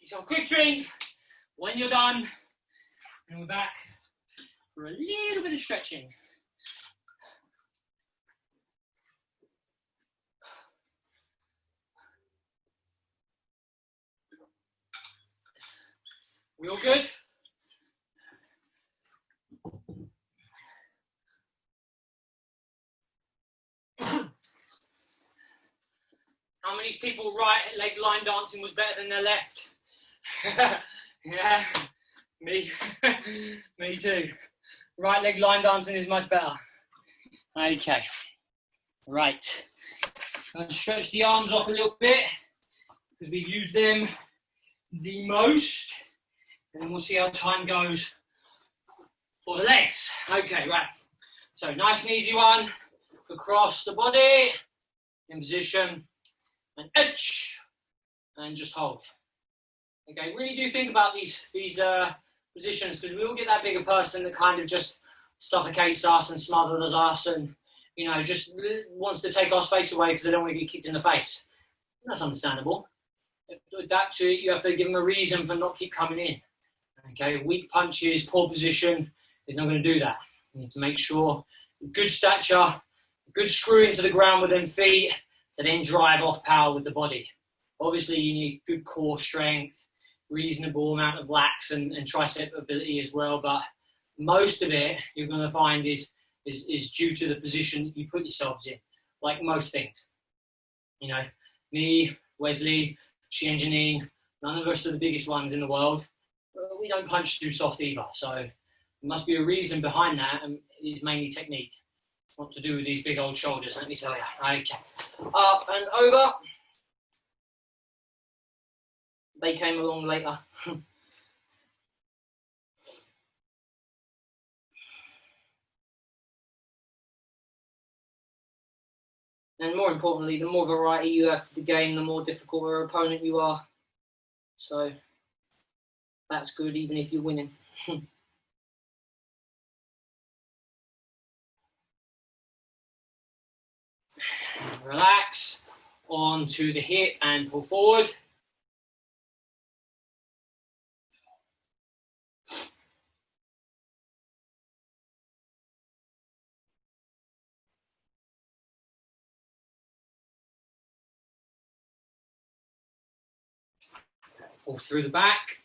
So quick drink. When you're done, and we're back for a little bit of stretching. We all good? How many people right leg line dancing was better than their left? Yeah, me. Me too. Right leg line dancing is much better. Okay, right. Let's stretch the arms off a little bit because we've used them the most, and then we'll see how time goes for the legs. Okay, right. So nice and easy one across the body in position and edge and just hold. Okay, really do think about these positions because we all get that bigger person that kind of just suffocates us and smothers us and, you know, just wants to take our space away because they don't want to get kicked in the face. That's understandable. To adapt to it, you have to give them a reason for not keep coming in. Okay, weak punches, poor position is not going to do that. You need to make sure good stature, good screw into the ground with them feet to then drive off power with the body. Obviously, you need good core strength, reasonable amount of lats and tricep ability as well, but most of it you're going to find is due to the position that you put yourselves in, like most things. You know, me, Wesley, Xian Janine, none of us are the biggest ones in the world. We don't punch too soft either, so there must be a reason behind that, and it's mainly technique. It's not to do with these big old shoulders, let me tell you. Okay, up and over. They came along later. And more importantly, the more variety you have to the game, the more difficult of an opponent you are. So that's good, even if you're winning. Relax onto the hip and pull forward. Pull through the back.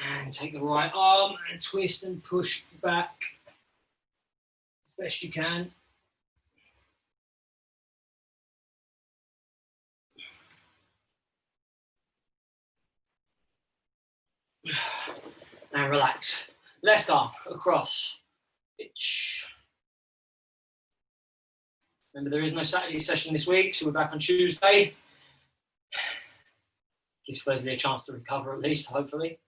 And take the right arm and twist and push back as best you can. And relax. Left arm across. Itch. Remember, there is no Saturday session this week, so we're back on Tuesday. Gives Wesley a chance to recover at least, hopefully.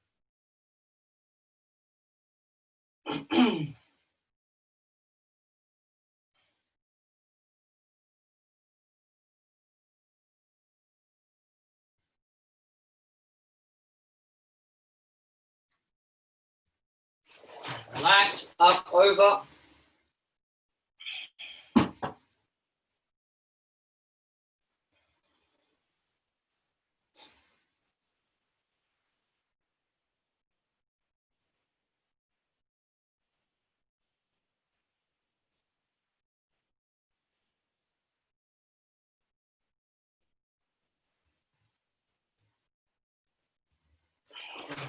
Relax, up, over.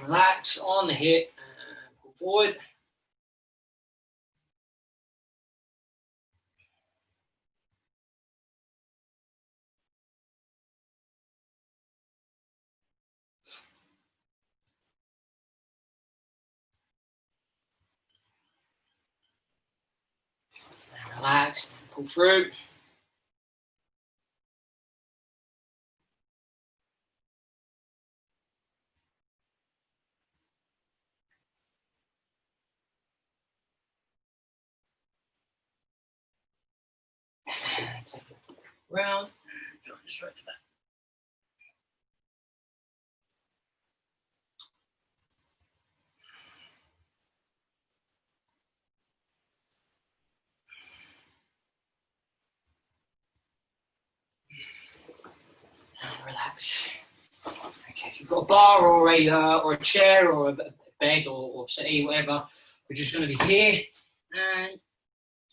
Relax on the hip and pull forward. And relax, pull through. And take it round. Try to stretch that. And relax. Okay, if you've got a bar or a chair or a bed or settee, whatever, we're just going to be here and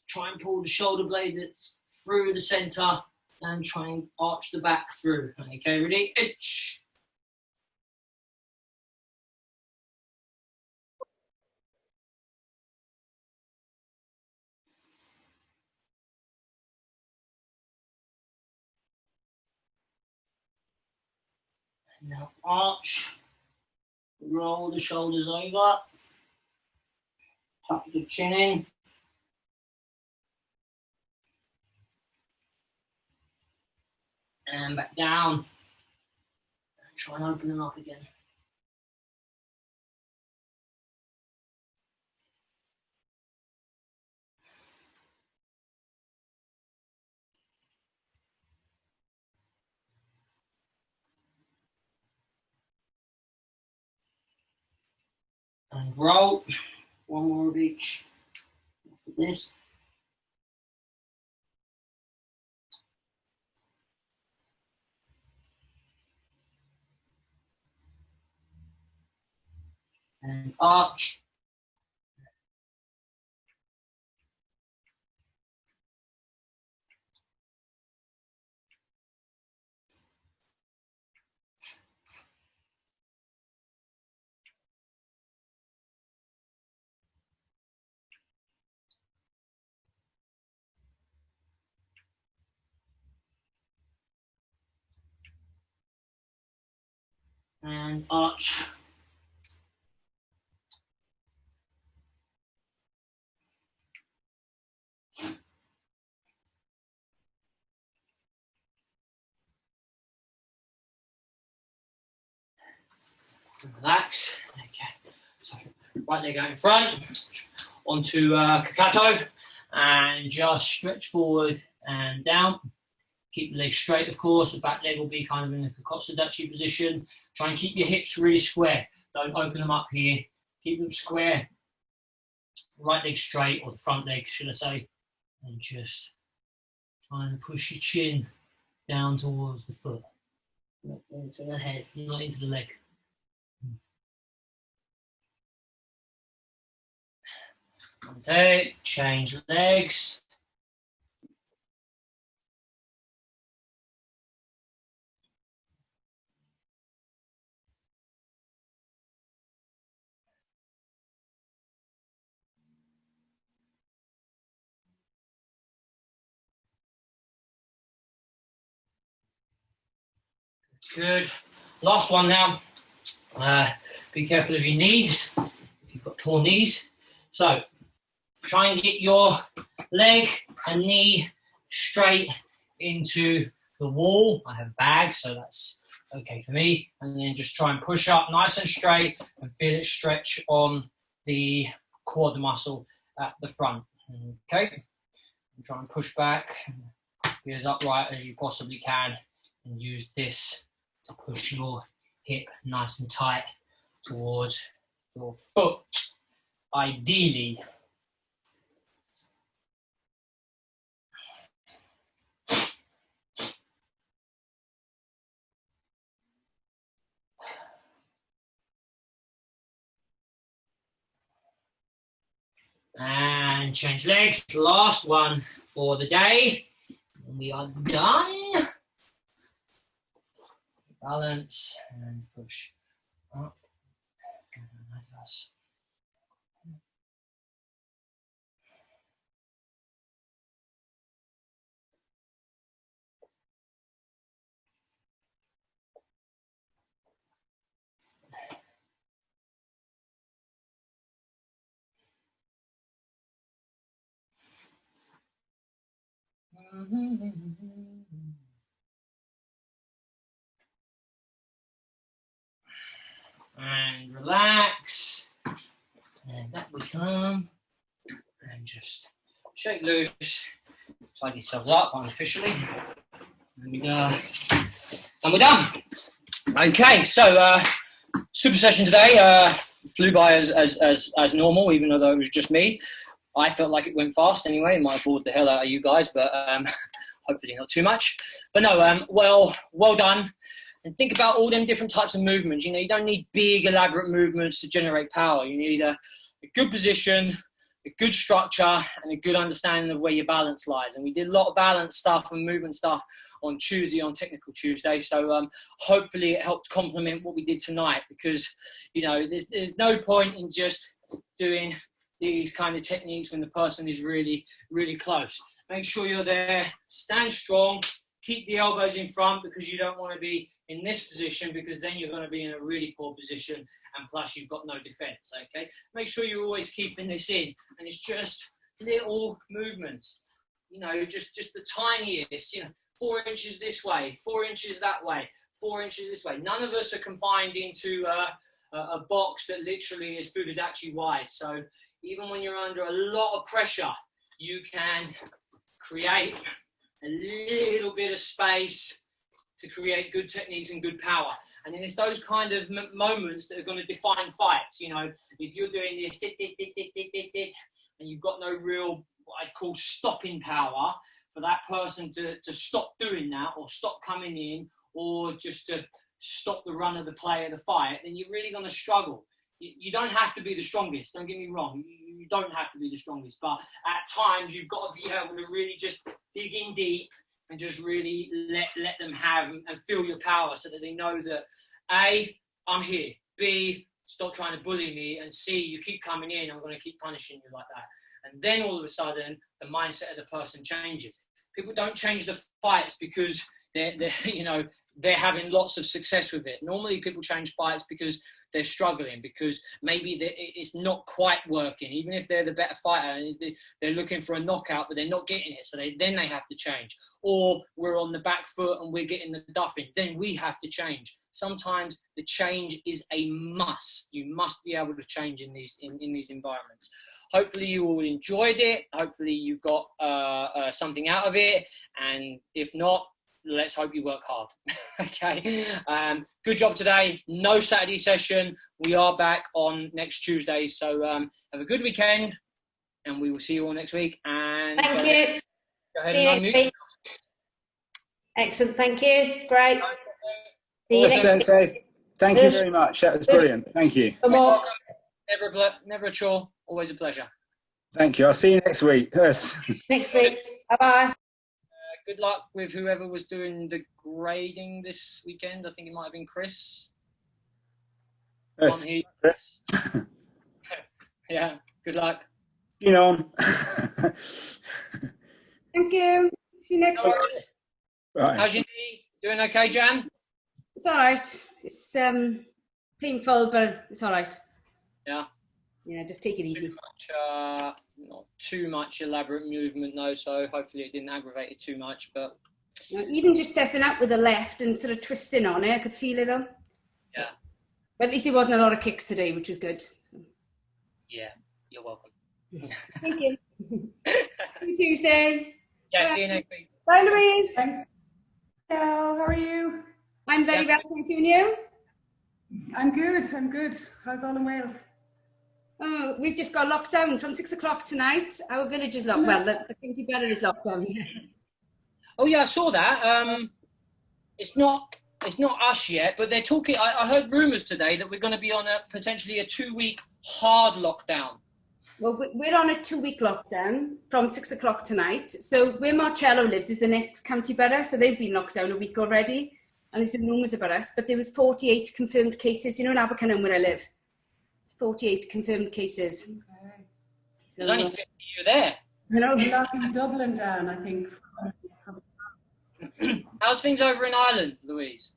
try and pull the shoulder blade that's through the center and try and arch the back through. Okay, ready? Itch. And now arch. Roll the shoulders over. Tuck the chin in. And back down. And try and open them up again. And roll. One more of each. Like this. And arch. And arch. Relax. Okay. So right leg out in front, onto Kakato, and just stretch forward and down. Keep the leg straight, of course. The back leg will be kind of in the Kokotsudachi position. Try and keep your hips really square. Don't open them up here. Keep them square. Right leg straight, or the front leg, should I say. And just try and push your chin down towards the foot. Not into the head, not into the leg. Okay, change legs. Good. Last one now. Be careful of your knees, if you've got poor knees. So, try and get your leg and knee straight into the wall. I have bags, so that's okay for me. And then just try and push up nice and straight and feel it stretch on the quad muscle at the front. Okay? And try and push back, be as upright as you possibly can, and use this to push your hip nice and tight towards your foot. ideally. And change legs, last one for the day. And we are done. Balance and push up. And relax. And back we come. And just shake loose. Tidy yourselves up unofficially. And we're done. Okay, so super session today flew by as normal, even though it was just me. I felt like it went fast anyway. It might have bored the hell out of you guys, but hopefully not too much. But no, well done. And think about all them different types of movements. You know, you don't need big, elaborate movements to generate power. You need a good position, a good structure, and a good understanding of where your balance lies. And we did a lot of balance stuff and movement stuff on Tuesday, on Technical Tuesday. So hopefully it helped complement what we did tonight, because, you know, there's no point in just doing these kind of techniques when the person is really, really close. Make sure you're there, stand strong, keep the elbows in front, because you don't want to be in this position, because then you're going to be in a really poor position, and plus you've got no defense, okay? Make sure you're always keeping this in, and it's just little movements, you know, just the tiniest, you know, 4 inches this way, 4 inches that way, 4 inches this way. None of us are confined into a box that literally is Fudadachi wide. So even when you're under a lot of pressure, you can create a little bit of space to create good techniques and good power. And then it's those kind of moments that are going to define fights. You know, if you're doing this, and you've got no real, what I'd call stopping power, for that person to stop doing that, or stop coming in, or just to stop the run of the play of the fight, then you're really going to struggle. You don't have to be the strongest, don't get me wrong. You don't have to be the strongest, but at times you've got to be able to really just dig in deep and just really let them have and feel your power, so that they know that A, I'm here, B, stop trying to bully me, and C, you keep coming in, I'm going to keep punishing you like that. And then all of a sudden, the mindset of the person changes. People don't change the fights because they're having lots of success with it. Normally people change fights because they're struggling, because maybe it's not quite working. Even if they're the better fighter, they're looking for a knockout, but they're not getting it. So then they have to change. Or we're on the back foot and we're getting the duffing. Then we have to change. Sometimes the change is a must. You must be able to change in these environments. Hopefully you all enjoyed it. Hopefully you got something out of it. And if not, let's hope you work hard. Okay. Good job today. No Saturday session. We are back on next Tuesday. So have a good weekend, and we will see you all next week. And thank you. Go ahead and unmute. Excellent. Thank you. Great. See you next week. Thank you very much. That was brilliant. Thank you. Never a chore. Always a pleasure. Thank you. I'll see you next week. Yes. Next week. Bye-bye. Good luck with whoever was doing the grading this weekend. I think it might have been Chris. Yes. Chris. Yeah. Good luck. You know. Thank you. See you next week. Right. How's your knee? Doing okay, Jan? It's all right. It's painful, but it's all right. Yeah. Yeah, just take it easy. Not too much elaborate movement though, so hopefully it didn't aggravate it too much. But even just stepping up with the left and sort of twisting on it, I could feel it though. Yeah. But at least it wasn't a lot of kicks today, which was good. Yeah, you're welcome. Thank you. See you Tuesday. Yeah, Bye. see you next week. Bye, Louise. Hello, how are you? I'm very well, thank you. And you? I'm good. How's all in Wales? Oh, we've just got locked down from 6 o'clock tonight. Our village is locked. Well, the county borough is locked down. Yeah. Oh yeah, I saw that. It's not us yet, but they're talking. I heard rumours today that we're going to be on potentially a 2-week hard lockdown. Well, we're on a 2-week lockdown from 6 o'clock tonight. So where Marcello lives is the next county borough. So they've been locked down a week already. And there's been rumours about us. But there was 48 confirmed cases. You know in Abercynon where I live? 48 confirmed cases. Okay. There's only 50 of you there. You know? We're locking Dublin down, I think. How's things over in Ireland, Louise?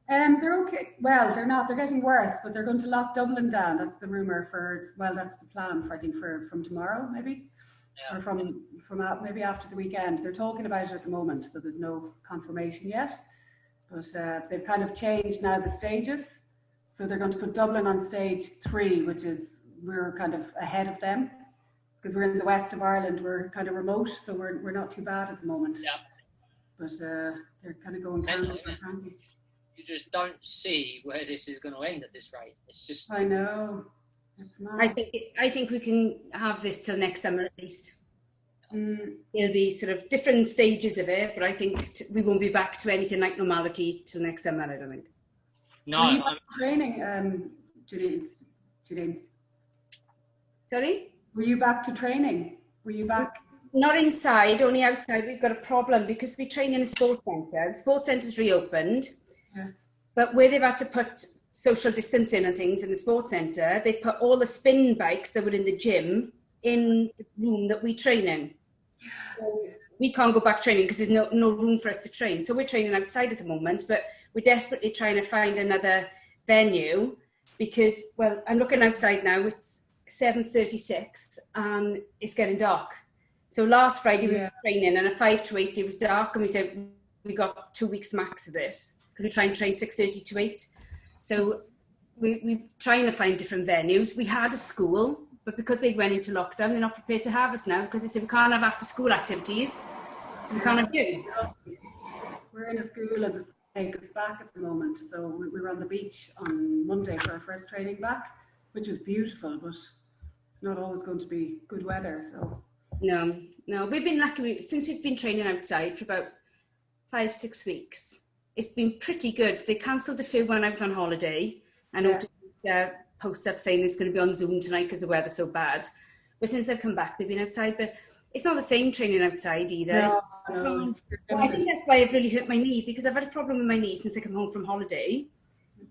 They're okay. Well, they're not. They're getting worse, but they're going to lock Dublin down. That's the rumor that's the plan for, I think, from tomorrow, maybe, or from maybe after the weekend. They're talking about it at the moment, so there's no confirmation yet. But they've kind of changed now the stages. So they're going to put Dublin on stage 3, which is, we're kind of ahead of them because we're in the west of Ireland. We're kind of remote, so we're not too bad at the moment. Yeah. But they're kind of going county by county. You just don't see where this is going to end at this rate. It's just. I know. It's mad. I think we can have this till next summer at least. Mm. There'll be sort of different stages of it, but I think we won't be back to anything like normality till next summer, I don't think. No, Were you back to training, Janine? Sorry? Were you back to training? Were you back? Not inside, only outside. We've got a problem because we train in a sports centre. The sports centre's reopened, but where they've had to put social distancing and things in the sports centre, they put all the spin bikes that were in the gym in the room that we train in. So we can't go back training because there's no room for us to train. So we're training outside at the moment, but we're desperately trying to find another venue because, well, I'm looking outside now, it's 7:36 and it's getting dark. So last Friday we were training and at 5 to 8 it was dark and we said we got 2 weeks max of this because we try and train 6:30 to 8. So we're trying to find different venues. We had a school, but because they went into lockdown, they're not prepared to have us now because they said we can't have after school activities, so we can't have you. We're in a school and just take us back at the moment. So we were on the beach on Monday for our first training back, which was beautiful, but it's not always going to be good weather. So no, we've been lucky since we've been training outside for about 5-6 weeks. It's been pretty good. They cancelled a few when I was on holiday. I noticed posts up saying it's going to be on Zoom tonight because the weather's so bad. But since I've come back, they've been outside. But it's not the same training outside either. No. I think that's why I've really hurt my knee because I've had a problem with my knee since I come home from holiday.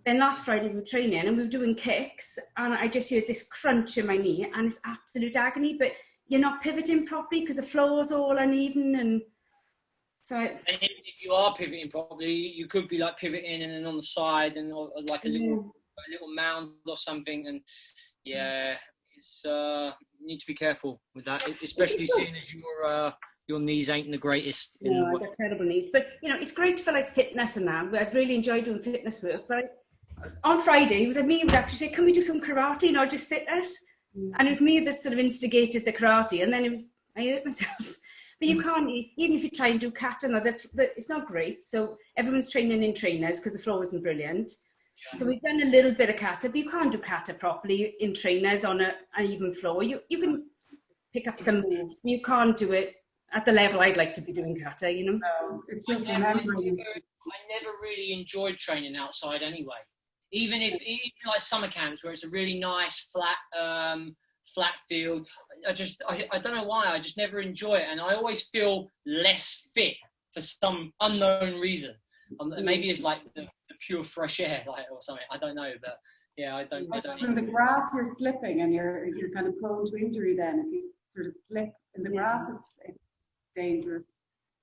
Then last Friday we were training and we were doing kicks and I just heard this crunch in my knee and it's absolute agony. But you're not pivoting properly because the floor's all uneven and so. And if you are pivoting properly, you could be like pivoting and then on the side and or like a little mound or something. And it's you need to be careful with that, especially seeing as your knees ain't the greatest. No, I've got terrible knees. But it's great for like fitness and that. I've really enjoyed doing fitness work. But on Friday, it was me who would actually say, "Can we do some karate, not just fitness?" And it was me that sort of instigated the karate, and then I hurt myself. But you can't, even if you try and do kata, it's not great. So everyone's training in trainers because the floor isn't brilliant. Yeah. So we've done a little bit of kata, but you can't do kata properly in trainers on an uneven floor. You can pick up some moves, but you can't do it at the level I'd like to be doing kata, No, it's just I never really enjoyed training outside anyway. Even like summer camps where it's a really nice flat field, I don't know why, I just never enjoy it, and I always feel less fit for some unknown reason. Maybe it's like the pure fresh air, like or something. I don't know, but I don't. In the grass, you're slipping, and you're kind of prone to injury. Then if you sort of slip in the grass, it's dangerous.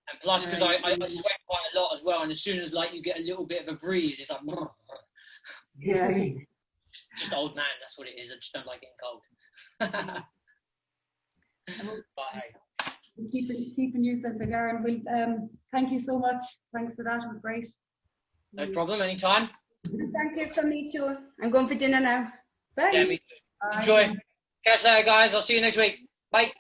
And plus, because I sweat quite a lot as well, and as soon as like you get a little bit of a breeze, it's like. Just old man, that's what it is. I just don't like getting cold. But hey. Keeping you sense, Darren. We'll thank you so much. Thanks for that. It was great. No problem. Anytime. Thank you from me too. I'm going for dinner now. Bye. Yeah, me too. Enjoy. Catch you later, guys. I'll see you next week. Bye.